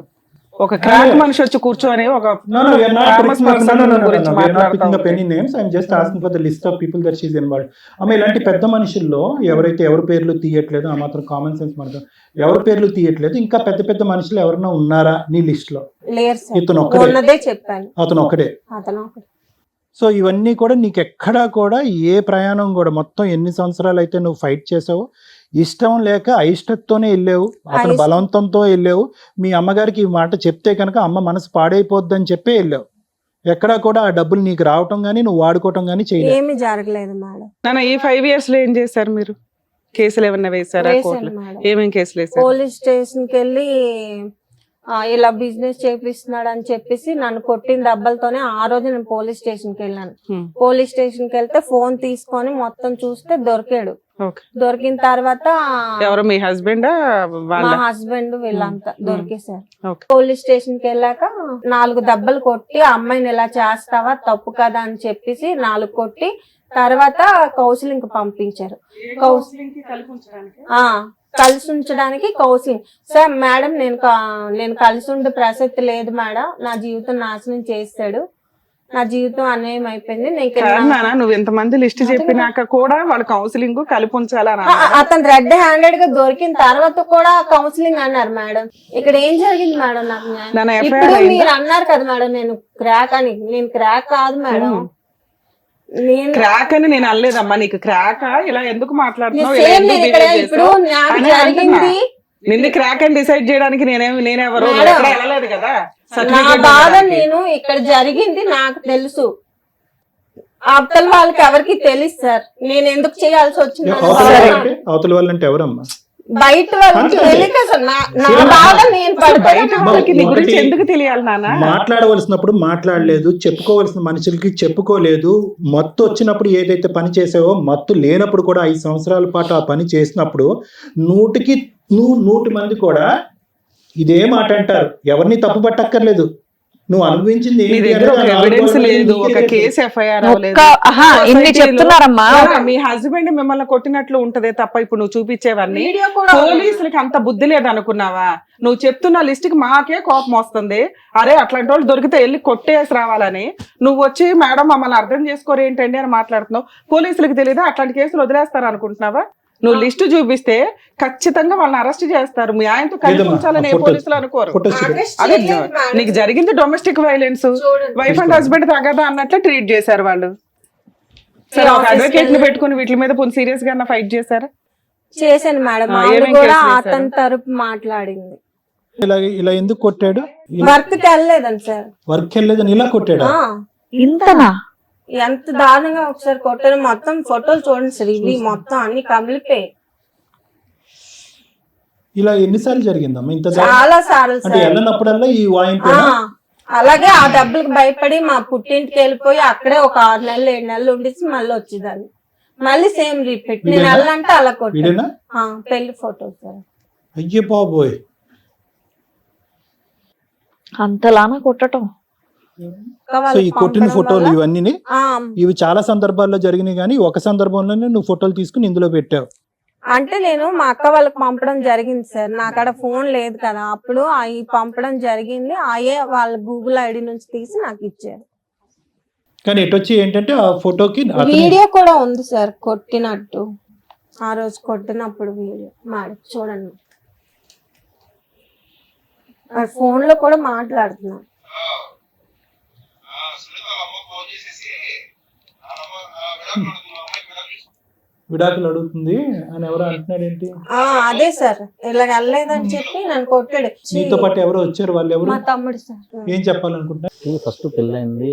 ఒక క్రాక్ మనిషి వచ్చి కూర్చొని ఒక No, we are not famous picking up- person no, no, no, no, గురించి no, we are not మాట్లాడుతూ picking up ఉంటే. any names. I'm just asking for the list of people that she's involved. అమ్మ, ఇలాంటి పెద్ద మనుషుల్లో ఎవరైతే ఎవరి పేర్లు తీయట్లేదు, ఆ మాత్రం కామన్ సెన్స్ మనకు ఎవరి పేర్లు తీయట్లేదు, ఇంకా పెద్ద పెద్ద మనుషులు ఎవరైనా ఉన్నారా నీ లిస్ట్ లో? లేరు సార్. ఇతను ఒక్కడే. ఉన్నదే చెప్పాను. అతను ఒకడే. అతను ఒకడే. సో ఇవన్నీ కూడా నీకు ఎక్కడా కూడా ఏ ప్రయాణం కూడా మొత్తం ఎన్ని సంవత్సరాలు అయితే నువ్వు ఫైట్ చేసావు, ఇష్టం లేక అయిష్టతోనే వెళ్ళావు, అతను బలవంతంతో వెళ్ళావు. మీ అమ్మగారికి ఈ మాట చెప్తే కనుక అమ్మ మనసు పాడైపోద్దని చెప్పే వెళ్ళావు. ఎక్కడా కూడా ఆ డబ్బులు నీకు రావటం కానీ నువ్వు వాడుకోవటం కానీ చేయలేదు. ఏమీ జరగలేదు మేడం. నాన్న ఈ 5 years లో ఏం చేశారు మీరు? కేసులు ఏమన్నా వేసారా వేశాను కోర్టులో? మేడం. ఏమేం కేసులు వేసారు? పోలీస్ స్టేషన్ కి వెళ్ళి ఇలా బిజినెస్ చేపిస్తున్నాడు అని చెప్పేసి నన్ను కొట్టిన దెబ్బలతోనే ఆ రోజు నేను పోలీస్ స్టేషన్ కి వెళ్ళాను. పోలీస్ స్టేషన్ కి వెళ్తే ఫోన్ తీసుకొని మొత్తం చూస్తే దొరికాడు. ఓకే. దొరికిన తర్వాత ఎవరు మీ హస్బెండ్ మా వాళ్ళ? హస్బెండ్ వీళ్ళంతా దొరికేశారు. ఓకే. పోలీస్ స్టేషన్ కి వెళ్ళాక 4 దెబ్బలు కొట్టి ఆ అమ్మాయిని ఇలా చేస్తావా తప్పు కదా అని చెప్పేసి 4 కొట్టి తర్వాత కౌన్సిలింగ్ పంపించారు. కలిసి ఉంచడానికి కౌన్సిలింగ్. సార్ మేడం నేను కలిసి ఉండే ప్రసక్తి లేదు మేడం, నా జీవితం నాశనం చేస్తాడు, నా జీవితం అన్యాయం అయిపోయింది. నాన్న నువ్వు ఎంతమంది లిస్ట్ చెప్పినాక కూడా వాళ్ళు కౌన్సిలింగ్ కలిపి ఉంచాలని అతను రెడ్ హ్యాండెడ్ గా దొరికిన తర్వాత కూడా కౌన్సిలింగ్ అన్నారు మేడం. ఇక్కడ ఏం జరిగింది మేడం? నాకు నాన్న ఇప్పుడు మీరు అన్నారు కదా మేడం నేను క్రాక్ అని. నేను క్రాక్ కాదు మేడం. నేను క్రాక్ అని నేను అనలేదమ్మా. నీకు క్రాక్ ఇలా ఎందుకు మాట్లాడుతున్నావు? సేమ్ నేను ఇక్కడ ఇప్పుడు నాకు జరిగింది నిన్ను క్రాక్ అని డిసైడ్ చేయడానికి నేనెవరు మేడం. ఎక్కడ వెళ్ళలేదు కదా. నా Certificate బాధ ఇవ్వడానికి. నేను ఇక్కడ జరిగింది నాకు తెలుసు, అవతల వాళ్ళకి ఎవరికి తెలుసు సార్. నేను ఎందుకు చేయాల్సి వచ్చింది అవతల వాళ్ళంటే ఎవరమ్మా? బయట వాళ్ళకి తెలియక సార్. నా బాధ నేను బయట పడుతున్నా. వాళ్ళకి నీ ఒకటి- గురించి ఎందుకు తెలియాలి నాన్న? మాట్లాడవలసినప్పుడు మాట్లాడలేదు, చెప్పుకోవలసిన మనుషులకి చెప్పుకోలేదు. మత్తు వచ్చినప్పుడు ఏదైతే పని చేసావో, మత్తు లేనప్పుడు కూడా 5 సంవత్సరాల పాటు ఆ పని చేసినప్పుడు 100 మంది కూడా ఇదే మాట అంటారు. ఎవరిని తప్పు పట్టక్కర్లేదు. నువ్వు అనుభవించింది నీ ఏంటి దగ్గర ఒక అనేది ఎవిడెన్స్ నాలుగు లేదు, రోజులు ఒక నీకే కేసు ఎఫ్ఐఆర్ ఇన్ని చెప్తున్నారమ్మా. మీ హస్బెండ్ మిమ్మల్ని కొట్టినట్లు ఉంటదే తప్ప ఇప్పుడు నువ్వు చూపించేవన్నీ వీడియో కూడా పోలీసులకి అంత బుద్ధి లేదు అనుకున్నావా? నువ్వు చెప్తున్న లిస్ట్ కి మాకే కోపం వస్తుంది. అరే అట్లాంటి వాళ్ళు దొరికితే వెళ్ళి కొట్టేసి రావాలని. నువ్వు వచ్చి మేడం మమ్మల్ని అర్థం చేసుకోరు ఏంటండి అని మాట్లాడుతున్నావు. పోలీసులకు తెలియదా అట్లాంటి కేసులు వదిలేస్తారు అనుకుంటున్నావా? నువ్వు లిస్టు చూపిస్తే ఖచ్చితంగా వాళ్ళని అరెస్ట్ చేస్తారు. మీ ఆయనతో కలిసి లేదమ్మా, ఉంచాలని ఏ ఫోటోస్- పోలీసులు అనుకోరు. ఫోటోస్ చూడు. అదే నీకు జరిగింది domestic violence, wife and husband తగదా అన్నట్లు ట్రీట్ చేశారు వాళ్ళు. సరే ఒక అడ్వకేట్ ని పెట్టుకుని వీటి మీద సీరియస్ గా ఫైట్ చేశారా? చేశాను మేడం. ఆ, ఆవిడ ఏమేం కూడా కేసులు అతని తరపు మాట్లాడింది. ఇలా ఎందుకు కొట్టాడు? వర్క్ కి వెళ్ళలేదండి సార్. వర్క్ వెళ్ళలేదని ఇలా కొట్టాడా? ఇంతనా? ఎంత దారుణంగా ఒకసారి కొట్టారు. మొత్తం ఫోటోలు చూడండి సార్, ఇవి మొత్తం అన్ని కమిలిపోయి. ఇలా ఎన్నిసార్లు జరిగిందమ్మా? ఇంత చాలా సార్లు అంటే సార్. వెళ్ళినప్పుడల్లా ఈ వాయింపు అలాగే ఆ డబ్బులకు భయపడి మా పుట్టింటికి వెళ్ళిపోయి అక్కడే ఒక 6 నెలలు 7 నెలలు ఉండేసి మళ్ళీ వచ్చేదాన్ని. మళ్ళీ సేమ్ రిపీట్. నేను వెళ్ళాలంటే అలా కొట్టాను. వీడేనా? పెళ్లి ఫోటో సార్. అయ్యే బాబోయ్. అంతలానా కొట్టటం? సో ఈ కొట్టిన ఫోటోలు ఇవన్నీ ఇవి చాలా సందర్భాల్లో జరిగినాయి, కానీ ఒక సందర్భంలోనే నువ్వు ఫోటోలు తీసుకుని ఇందులో పెట్టావు. అంటే నేను మా అక్క వాళ్ళకి పంపడం జరిగింది సార్. నా కాడ ఫోన్ లేదు కదా అప్పుడు. అవి పంపడం జరిగింది. అయ్యే వాళ్ళ గూగుల్ ఐడి నుంచి తీసి నాకు ఇచ్చారు. కానీ ఎటొచ్చి ఏంటంటే ఆ ఫోటోకి వీడియో కూడా ఉంది సార్ కొట్టినట్టు. ఆ రోజు కొట్టినప్పుడు వీడియో మేడం చూడండి. ఫోన్ లో కూడా మాట్లాడుతున్నాను. విడాకులు అడుగుతుంది అని ఎవరో అంటున్నాడు ఏంటి? అదే సార్, ఇలా వెళ్ళలేదని చెప్పి నన్ను కొట్టాడు. నీతో పాటు ఎవరో వచ్చారు, వాళ్ళు ఎవరు? మా తమ్ముడు సార్. ఏం చెప్పాలనుకుంటున్నా? ఫస్ట్ పెళ్ళైంది,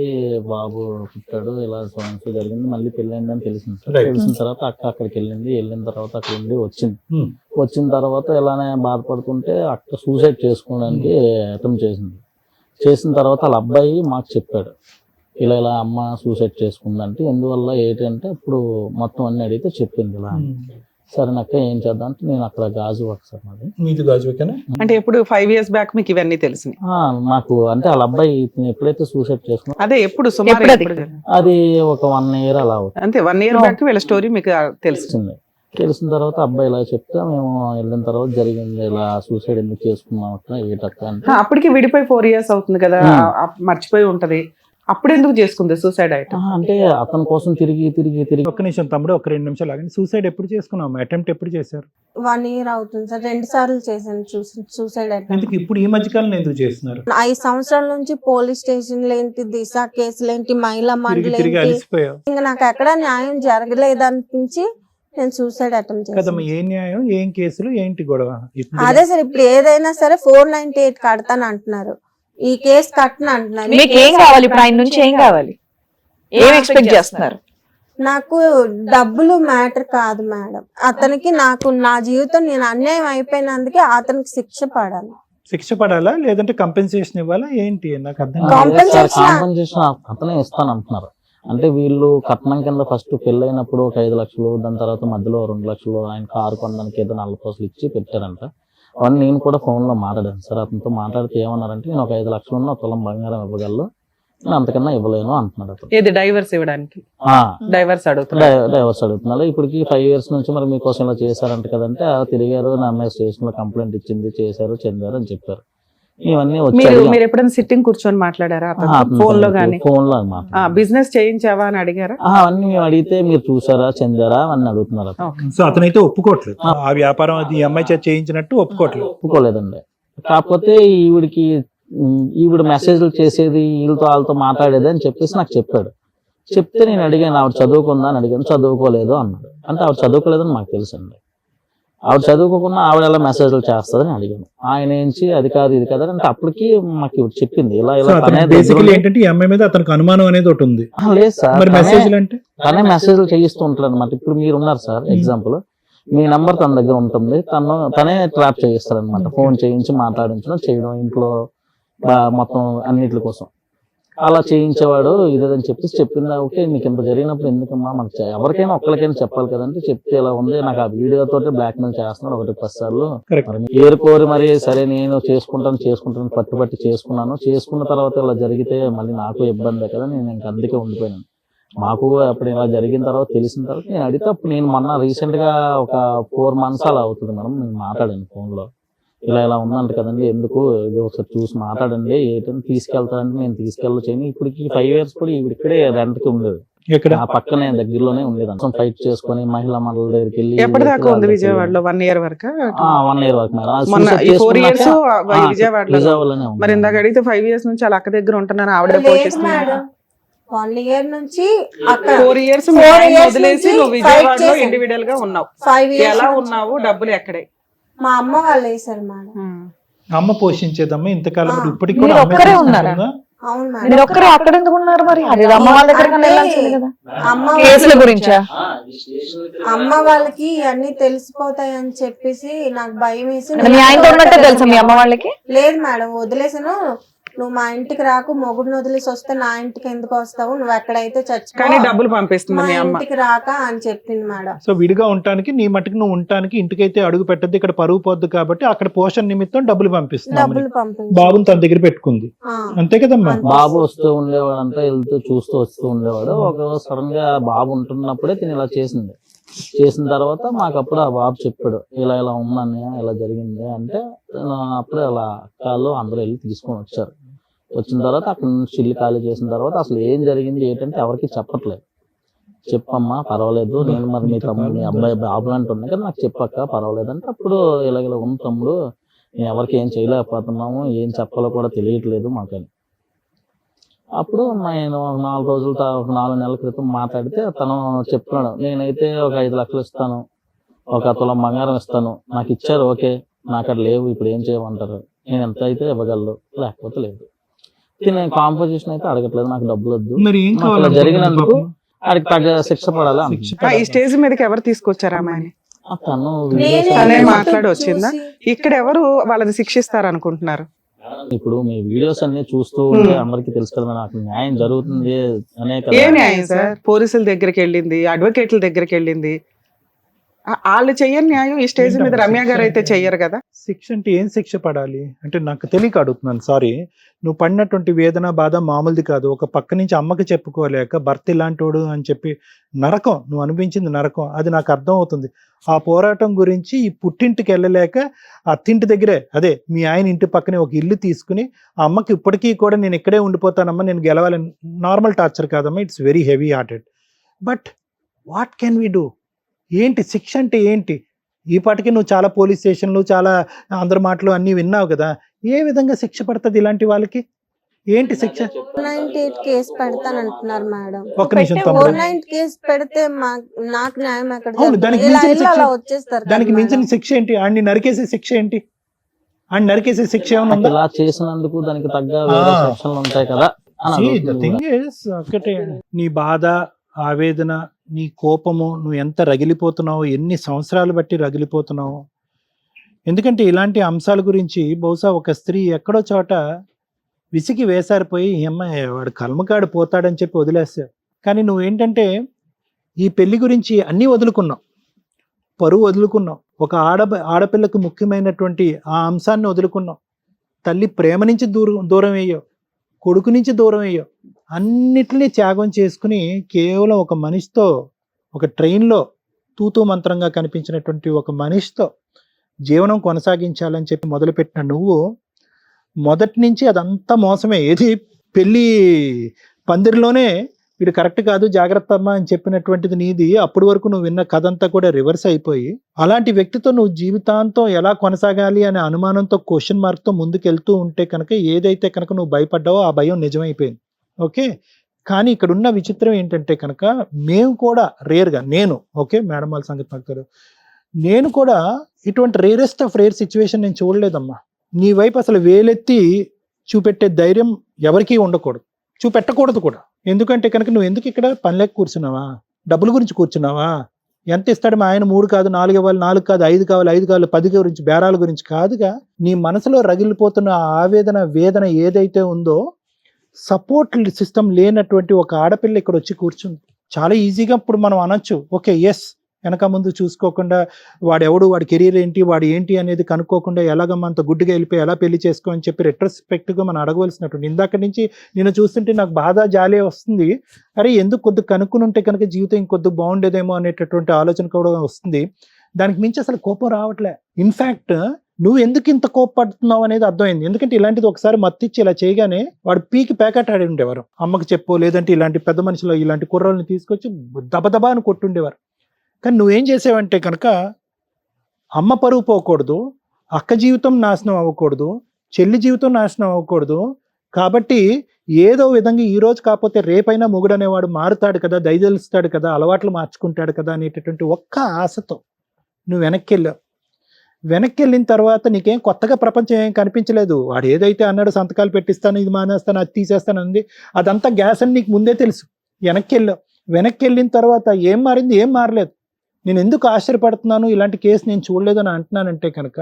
బాబు పుట్టాడు, ఇలా సమస్య జరిగింది, మళ్ళీ పెళ్ళైంది అని తెలిసింది సార్. Right. తెలిసిన తర్వాత అక్కడికి వెళ్ళిన తర్వాత అక్కడ ఉండి వచ్చింది. Hmm. వచ్చిన తర్వాత ఇలానే బాధపడుతుంటే అక్క సూసైడ్ చేసుకోవడానికి అటెంప్ట్ చేసిన తర్వాత వాళ్ళ అబ్బాయి మాకు చెప్పాడు, ఇలా అమ్మ సూసైడ్ చేసుకుందంటే ఎందువల్ల ఏంటంటే అప్పుడు మొత్తం అన్ని అడిగితే చెప్పింది ఇలా. సరేనక్క ఏం చేద్దాం అంటే నేను అక్కడ గాజు వర్క్ సార్ మాది. మీది గాజువేనా? అంటే ఎప్పుడు 5 years బ్యాక్ మీకు ఇవన్నీ తెలిసినాయి? నాకు అంటే వాళ్ళ అబ్బాయి ఇతను ఎప్పుడైతే సూసైడ్ చేసుకున్నా అదే ఎప్పుడు సుమారు ఎప్పుడు అది? అది ఒక 1 year అలా అవుతుంది. అంతే 1 year బ్యాక్ వీళ్ళ స్టోరీ మీకు తెలిసింది. తెలిసిన తర్వాత అబ్బాయి ఇలా చెప్తే మేము వెళ్ళిన తర్వాత జరిగింది, ఇలా సూసైడ్ ఎందుకు చేసుకున్నాం అక్క ఏటక్క అంటే అప్పటికి విడిపోయి 4 years అవుతుంది కదా, మర్చిపోయి ఉంటది. అప్పుడు ఎందుకు చేసుకుంది సూసైడ్ ఐటమ్? అంటే అతని కోసం తిరిగి ఒక్క నిమిషం తమ్ముడు, ఒక 2 నిమిషాలు ఆగండి. సూసైడ్ ఎప్పుడు చేసుకున్నాం? అటెంప్ట్ ఎప్పుడు చేశారు? 1 year అవుతుంది సార్. 2 సార్లు చేశాను సూసైడ్ అటెంప్ట్. ఎందుకు ఇప్పుడు ఈ మధ్య కాలం ఎందుకు చేస్తున్నారు? 5 సంవత్సరాల నుంచి పోలీస్ స్టేషన్లు ఏంటి, దిశ కేసులు ఏంటి, మహిళా మండలి తిరిగి ఏంటి, అలసిపోయావు ఇంకా నాకు ఎక్కడ న్యాయం జరగలేదనిపించి నేను సూసైడ్ అటెంప్ట్ కదమ్మా. చేశాను. ఏం న్యాయం, ఏం కేసులు, ఏంటి గొడవ? అదే సార్, ఇప్పుడు ఏదైనా సరే 498 కడతాను అంటున్నారు, ఈ కేసు కట్టను అంటున్నారు. మీకు ఏం కావాలి ఇప్పుడు ఆయన నుంచి? ఏం కావాలి? ఏం ఎక్స్పెక్ట్ చేస్తున్నారు? నాకు డబ్బులు మ్యాటర్ కాదు మేడం, అతనికి నాకు నా జీవితం నేను అన్యాయం అయిపోయినందుకే అతనికి శిక్ష పడాలి. శిక్ష పడాలా లేదంటే కంపెన్సేషన్ ఇవ్వాలా ఏంటి? నాకు అర్థం కాదు. కాంపెన్సేషన్ అతనే ఇస్తాను అంటున్నారు. అంటే వీళ్ళు కట్నం కింద ఫస్ట్ పెళ్ళైనప్పుడు ఒక 5 లక్షలు, దాని తర్వాత మధ్యలో 2 లక్షలు ఆయన కారు కొనడానికి ఏదో 4 కోట్లు ఇచ్చి పెట్టారంట. అవన్నీ నేను కూడా ఫోన్ లో మాట్లాడాను సార్. అతనితో మాట్లాడితే ఏమన్నారంటే నేను ఒక 5 లక్షలు ఉన్న 1 తులం బంగారం ఇవ్వగలను, నేను అంతకన్నా ఇవ్వలేను అంటున్నాడు అతను. ఏది డైవర్స్ ఇవ్వడానికి? డైవర్స్ అడుగుతున్నాడు. ఇప్పటికి 5 years నుంచి మరి మీకోసం ఇలా చేశారంట కదంటే తిరిగారు, నా అమ్మాయి స్టేషన్ లో కంప్లైంట్ ఇచ్చింది, చేశారు, చెందారు అని చెప్పారు. ఇవన్నీ మీరు ఎప్పుడైనా సిట్టింగ్ కూర్చొని మాట్లాడారా ఫోన్ లో గానీ? ఫోన్ లో బిజినెస్ చేయించావా అని అడిగారా? అవన్నీ మేము అడిగితే మీరు చూసారా, చెందారా అని అడుగుతున్నారు. సో అతనైతే ఒప్పుకోవట్లేదు ఆ వ్యాపారం అది ఈ అమ్మాయి చేత చేయించినట్టు ఒప్పుకోలేదండి. కాకపోతే ఈవిడ మెసేజ్లు చేసేది, వాళ్ళతో మాట్లాడేది అని చెప్పేసి నాకు చెప్పాడు. చెప్తే నేను అడిగాను ఆవిడ చదువుకుందా అని అడిగాను, చదువుకోలేదు అన్నాడు. అంటే ఆవిడ చదువుకోలేదని మాకు తెలుసు అండి. ఆవిడ చదువుకోకుండా ఆవిడ ఎలా మెసేజ్లు చేస్తుందని అడిగాను. ఆయన ఏంచి అది కాదు ఇది కదా అంటే అప్పటికి మాకు ఇవి చెప్పింది ఇలా ఏంటంటే ఈ అమ్మాయి మీద అతనికి అనుమానం అనేది ఒకటి ఉంది. లేదు సార్, తనే మెసేజ్లు చేయిస్తూ ఉంటారు అనమాట. ఇప్పుడు మీరు ఉన్నారు సార్, ఎగ్జాంపుల్ మీ నంబర్ తన దగ్గర ఉంటుంది, తనే ట్రాప్ చేయిస్తారు అనమాట. ఫోన్ చేయించి మాట్లాడించడం చేయడం ఇంట్లో మొత్తం అన్నిటి కోసం అలా చేయించేవాడు ఇదేదని చెప్పేసి చెప్పిందా. ఓకే నీకు ఇంత జరిగినప్పుడు ఎందుకమ్మా, మనకు ఎవరికైనా ఒక్కరికైనా చెప్పాలి కదంటే చెప్తే ఇలా ఉంది, నాకు ఆ వీడియోతో బ్లాక్ మెయిల్ చేస్తున్నాడు 1-10 సార్లు. ఏరుకోరి మరి సరే నేను చేసుకుంటాను పట్టుబట్టి చేసుకున్న తర్వాత ఇలా జరిగితే మళ్ళీ నాకు ఇబ్బందే కదా, నేను ఇంక అందుకే ఉండిపోయాను. మాకు అప్పుడు ఇలా జరిగిన తర్వాత తెలిసిన తర్వాత నేను అడిగితే అప్పుడు నేను మొన్న రీసెంట్ గా ఒక 4 months అలా అవుతుంది మేడం, నేను మాట్లాడాను ఫోన్ లో ఇలా ఉందంట కదండి, ఎందుకు ఇది ఒకసారి చూసి మాట్లాడండి, ఏంటని తీసుకెళ్తానంటే నేను తీసుకెళ్ళొచ్చాను. ఇప్పటికి 5 years కూడా ఇక్కడే రెంట్ కి ఉండేది, ఆ పక్కనే దగ్గరలోనే ఉండేది. అంతా ఫైట్ చేసుకుని మహిళా మండలి దగ్గరికి వెళ్ళి ఎప్పటిదాకా ఉంది విజయవాడలో? 1 year వరకు. 1 year వరకు విజయవాడలోనే. మరి ఇందాక అడిగితే 5 years నుంచి అలా అక్క దగ్గర ఉంటున్నాను ఆవిడ పోషిస్తున్నారు. 1 year నుంచి 4 years వదిలేసి నువ్వు విజయవాడలో ఇండివిడువల్ గా ఉన్నావు. ఎలా ఉన్నావు? డబ్బులు ఎక్కడే? మా అమ్మ వాళ్ళు వేసారు మేడం. అమ్మ పోషించేదమ్మా ఇంతకాలం. ఇప్పటికి మీరు ఒక్కరే ఉన్నారా? అవును మీరు మేడం. ఒక్కరే అక్కడ ఎందుకు ఉన్నారు మరి? అది అమ్మ వాళ్ళ దగ్గర కదా. అమ్మ కేసుల గురించా? అమ్మ వాళ్ళకి అన్ని తెలిసిపోతాయి అని చెప్పేసి నాకు భయం వేసి మీ ఆయనతో ఉన్నట్టే తెలుసా మీ అమ్మ వాళ్ళకి? లేదు మేడం, వదిలేసాను. నువ్వు మా ఇంటికి రాకు, మొగుడిని వదిలేసి వస్తే నా ఇంటికి ఎందుకు వస్తావు, నువ్వు ఎక్కడైతే చచ్చిపో, డబ్బులు పంపిస్తుంది మా ఇంటికి రాక అని చెప్పింది మేడం. సో విడిగా ఉండటానికి నీ మట్టుకు నువ్వు ఉండటానికి ఇంటికైతే అడుగు పెట్టద్దు, ఇక్కడ పరుగు పోద్దు కాబట్టి అక్కడ పోషణ నిమిత్తం డబ్బులు పంపిస్తుంది. బాబుని తన దగ్గర పెట్టుకుంది, అంతే కదమ్మా. బాబు వస్తూ ఉండేవాడు అంతా, వెళ్తూ చూస్తూ వస్తూ ఉండేవాడు. ఒక సడన్ గా బాబు ఉంటున్నప్పుడే తిని ఇలా చేసిన తర్వాత మాకు అప్పుడు ఆ బాబు చెప్పాడు ఇలా ఉందని, ఇలా జరిగింది అంటే అప్పుడే అలా కాళ్ళు అందరూ వెళ్ళి తీసుకొని వచ్చారు. వచ్చిన తర్వాత అక్కడ నుంచి ఇల్లు ఖాళీ చేసిన తర్వాత అసలు ఏం జరిగింది ఏంటంటే ఎవరికి చెప్పట్లేదు. చెప్పమ్మా పర్వాలేదు, నేను మరి మీ తమ్ముడు మీ అబ్బాయి బాబులు అంటున్నా కదా, నాకు చెప్పక్క పర్వాలేదు అంటే అప్పుడు ఇలా ఉంది తమ్ముడు, మేము ఎవరికి ఏం చేయలేకపోతున్నాము, ఏం చెప్పాలో కూడా తెలియట్లేదు మాకని. అప్పుడు నేను ఒక 4 రోజుల ఒక 4 నెలల క్రితం మాట్లాడితే తను చెప్తున్నాడు, నేనైతే ఒక 5 లక్షలు ఇస్తాను, ఒక తులం బంగారం ఇస్తాను, నాకు ఇచ్చారు ఓకే, నాకు అక్కడ లేవు, ఇప్పుడు ఏం చేయమంటారు, నేను ఎంత అయితే ఇవ్వగలను, లేకపోతే లేదు. నేను కాంపోజిషన్ అయితే అడగట్లేదు, నాకు డబ్బులు వద్దు, మరి ఏం మాకు ఇలా జరిగినందుకు ఆడికి తగ్గ శిక్ష పడాలి ఈ స్టేజ్ మీదకి ఎవరు తీసుకొచ్చారు అమ్మాయిని? తను నేనే తనే YouTube మాట్లాడి వచ్చిందా? చూసి- ఇక్కడ ఎవరు వాళ్ళని శిక్షిస్తారు అనుకుంటున్నారు? ఇప్పుడు మీ వీడియోస్ అన్ని చూస్తూ ఉంటే అందరికీ తెలుసు కదా నాకు న్యాయం జరుగుతుంది అనే ఏ కదా. న్యాయం సార్? పోలీసుల దగ్గరికి వెళ్ళింది, అడ్వకేట్ల దగ్గరికి వెళ్ళింది, వాళ్ళు చెయ్యని న్యాయం ఈ స్టేజ్ మీద రమ్య గారు అయితే చెయ్యరు కదా. శిక్ష అంటే ఏం శిక్ష పడాలి అంటే నాకు తెలియక అడుగుతున్నాను, సారీ. నువ్వు పడినటువంటి వేదన బాధ మామూలుది కాదు. ఒక పక్క నుంచి అమ్మకి చెప్పుకోలేక భర్త ఇలాంటోడు అని చెప్పి నరకం, నువ్వు అనిపించింది నరకం, అది నాకు అర్థం అవుతుంది. ఆ పోరాటం గురించి ఈ పుట్టింటికి వెళ్ళలేక అత్తింటి దగ్గరే, అదే మీ ఆయన ఇంటి పక్కనే ఒక ఇల్లు తీసుకుని ఆ అమ్మకి ఇప్పటికీ కూడా నేను ఇక్కడే ఉండిపోతానమ్మా, నేను గెలవాలని, నార్మల్ టార్చర్ కాదమ్మా, it's very heavy hearted. But what can we do? ఏంటి శిక్ష అంటే ఏంటి? ఈ పాటికి నువ్వు చాలా పోలీస్ స్టేషన్లు, చాలా అందరి మాటలు అన్నీ విన్నావు కదా, ఏ విధంగా శిక్ష పడుతుంది ఇలాంటి వాళ్ళకి? ఏంటి శిక్ష? 498 కేసు పెడతానంటున్నారు మేడం. ఒక్క నిమిషం తమ్ముడు. 498 కేసు పెడితే నాకు న్యాయం ఎక్కడ అవును, జరుగుతుంది? దానికి ఇలా మించిన ఇల్లు శిక్ష- అలా వచ్చేస్తారు కదా దానికి మించిన మేడం. శిక్ష ఏంటి? ఆడిని నరికేసే శిక్ష ఏంటి? ఆడిని నరికేసే శిక్ష ఏమైనా ఉందా? ఇలా చేసినందుకు దానికి తగ్గ వేరే సెక్షన్లు ఉంటాయి కదా అని See, the అడుగుతుంది thing కూడా. is, ఒకటే, నీ బాధ, ఆవేదన, నీ కోపము, నువ్వు ఎంత రగిలిపోతున్నావు, ఎన్ని సంవత్సరాలు బట్టి రగిలిపోతున్నావు. ఎందుకంటే ఇలాంటి అంశాల గురించి బహుశా ఒక స్త్రీ ఎక్కడో చోట విసిగి వేసారిపోయి ఈ అమ్మాయి వాడు కల్మకాడు పోతాడని చెప్పి వదిలేస్తావు. కానీ నువ్వేంటంటే ఈ పెళ్లి గురించి అన్నీ వదులుకున్నావు, పరువు వదులుకున్నావు, ఒక ఆడపిల్లకు ముఖ్యమైనటువంటి ఆ అంశాన్ని వదులుకున్నావు, తల్లి ప్రేమ నుంచి దూరం అయ్యావు, కొడుకు నుంచి దూరం అయ్యావు, అన్నిటినీ త్యాగం చేసుకుని కేవలం ఒక మనిషితో, ఒక ట్రైన్లో తూతూ మంత్రంగా కనిపించినటువంటి ఒక మనిషితో జీవనం కొనసాగించాలని చెప్పి మొదలుపెట్టిన నువ్వు మొదటి నుంచి అదంతా మోసమే. ఏది పెళ్ళి పందిరిలోనే వీడు కరెక్ట్ కాదు జాగ్రత్త అమ్మా అని చెప్పినటువంటిది నీది. అప్పటి వరకు నువ్వు విన్న కథ అంతా కూడా రివర్స్ అయిపోయి అలాంటి వ్యక్తితో నువ్వు జీవితాంతం ఎలా కొనసాగాలి అనే అనుమానంతో, క్వశ్చన్ మార్క్తో ముందుకెళ్తూ ఉంటే కనుక ఏదైతే కనుక నువ్వు భయపడ్డావో ఆ భయం నిజమైపోయింది. ఓకే, కానీ ఇక్కడ ఉన్న విచిత్రం ఏంటంటే కనుక మేము కూడా రేర్గా, నేను ఓకే మేడం వాళ్ళ సంగతి నాకు తెలియదు, నేను కూడా ఇటువంటి రేరెస్ట్ ఆఫ్ రేర్ సిచ్యువేషన్ నేను చూడలేదమ్మా. నీ వైపు అసలు వేలెత్తి చూపెట్టే ధైర్యం ఎవరికీ ఉండకూడదు, చూపెట్టకూడదు కూడా. ఎందుకంటే కనుక నువ్వు ఎందుకు ఇక్కడ పని లేక కూర్చున్నావా? డబ్బుల గురించి కూర్చున్నావా? ఎంత ఇస్తాడు మా ఆయన? 3 కాదు 4 ఇవ్వాలి, 4 కాదు 5 కావాలి, 5 కావాలి 10 గురించి, బేరాల గురించి కాదుగా. నీ మనసులో రగిలిపోతున్న ఆవేదన, వేదన ఏదైతే ఉందో, సపోర్ట్ సిస్టమ్ లేనటువంటి ఒక ఆడపిల్ల ఇక్కడ వచ్చి కూర్చుంది. చాలా ఈజీగా ఇప్పుడు మనం అనొచ్చు, ఓకే ఎస్, వెనక ముందు చూసుకోకుండా వాడెవడు, వాడి కెరీర్ ఏంటి, వాడు ఏంటి అనేది కనుక్కోకుండా ఎలాగమ్మా అంత గుడ్డిగా వెళ్ళిపోయి ఎలా పెళ్లి చేసుకో అని చెప్పి రెట్రోస్పెక్ట్గా మనం అడగవలసినటువంటి. ఇందాక నుంచి నేను చూస్తుంటే నాకు బాధ జాలే వస్తుంది. అరే ఎందుకు కొద్దిగా కనుక్కుని ఉంటే కనుక జీవితం ఇంకొద్ది బాగుండేదేమో అనేటటువంటి ఆలోచన కూడా వస్తుంది. దానికి మించి అసలు కోపం రావట్లే. ఇన్ఫ్యాక్ట్ నువ్వు ఎందుకు ఇంత కోపపడుతున్నావు అనేది అర్థమైంది. ఎందుకంటే ఇలాంటిది ఒకసారి మత్తిచ్చి ఇలా చేయగానే వాడు పీకి ప్యాకెట్ ఆడి ఉండేవారు. అమ్మకి చెప్పో, లేదంటే ఇలాంటి పెద్ద మనుషులు, ఇలాంటి కుర్రోళ్ళని తీసుకొచ్చి దబదబా అని కొట్టుండేవారు. కానీ నువ్వేం చేసావంటే కనుక అమ్మ పరువు పోకూడదు, అక్క జీవితం నాశనం అవ్వకూడదు, చెల్లి జీవితం నాశనం అవ్వకూడదు. కాబట్టి ఏదో విధంగా ఈ రోజు కాకపోతే రేపైనా మొగుడు అనేవాడు మారుతాడు కదా, దయదలుస్తాడు కదా, అలవాట్లు మార్చుకుంటాడు కదా అనేటటువంటి ఒక్క ఆశతో నువ్వు వెనక్కి వెళ్ళావు. వెనక్కి వెళ్ళిన తర్వాత నీకేం కొత్తగా ప్రపంచం ఏం కనిపించలేదు. వాడు ఏదైతే అన్నాడు, సంతకాలు పెట్టిస్తాను, ఇది మానేస్తాను, అది తీసేస్తాను అంది, అదంతా గ్యాస్ అని నీకు ముందే తెలుసు. వెనక్కి వెళ్ళావు. వెనక్కి వెళ్ళిన తర్వాత ఏం మారింది? ఏం మారలేదు. నేను ఎందుకు ఆశ్చర్యపడుతున్నాను, ఇలాంటి కేసు నేను చూడలేదని అంటున్నానంటే కనుక,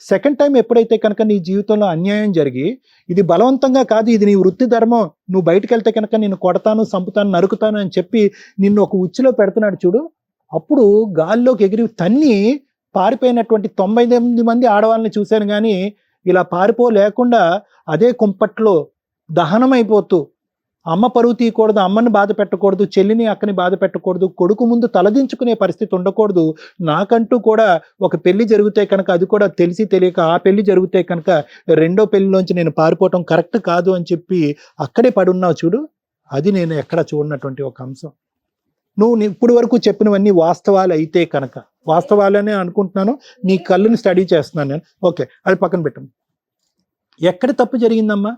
సెకండ్ టైం ఎప్పుడైతే కనుక నీ జీవితంలో అన్యాయం జరిగి, ఇది బలవంతంగా కాదు, ఇది నీ వృత్తి ధర్మం, నువ్వు బయటకు వెళ్తే కనుక నిన్ను కొడతాను, చంపుతాను, నరుకుతాను అని చెప్పి నిన్ను ఒక ఉచ్చులో పెడుతున్నాడు చూడు, అప్పుడు గాల్లోకి ఎగిరి తన్ని పారిపోయినటువంటి 99 మంది ఆడవాళ్ళని చూశాను. కానీ ఇలా పారిపోలేకుండా అదే కుంపట్లో దహనమైపోతూ, అమ్మ పరువు తీయకూడదు, అమ్మని బాధ పెట్టకూడదు, చెల్లిని అక్కని బాధ పెట్టకూడదు, కొడుకు ముందు తలదించుకునే పరిస్థితి ఉండకూడదు. నాకంటూ కూడా ఒక పెళ్లి జరిగితే కనుక, అది కూడా తెలిసి తెలియక ఆ పెళ్లి జరిగితే కనుక రెండో పెళ్లిలోంచి నేను పారిపోవటం కరెక్ట్ కాదు అని చెప్పి అక్కడే పడున్నావు చూడు, అది నేను ఎక్కడ చూడనటువంటి ఒక అంశం. నువ్వు ఇప్పుడు వరకు చెప్పినవన్నీ వాస్తవాలు అయితే కనుక, వాస్తవాలనే అనుకుంటున్నాను, నీ కళ్ళుని స్టడీ చేస్తున్నాను నేను, ఓకే అది పక్కన పెట్టండి. ఎక్కడ తప్పు జరిగిందమ్మా?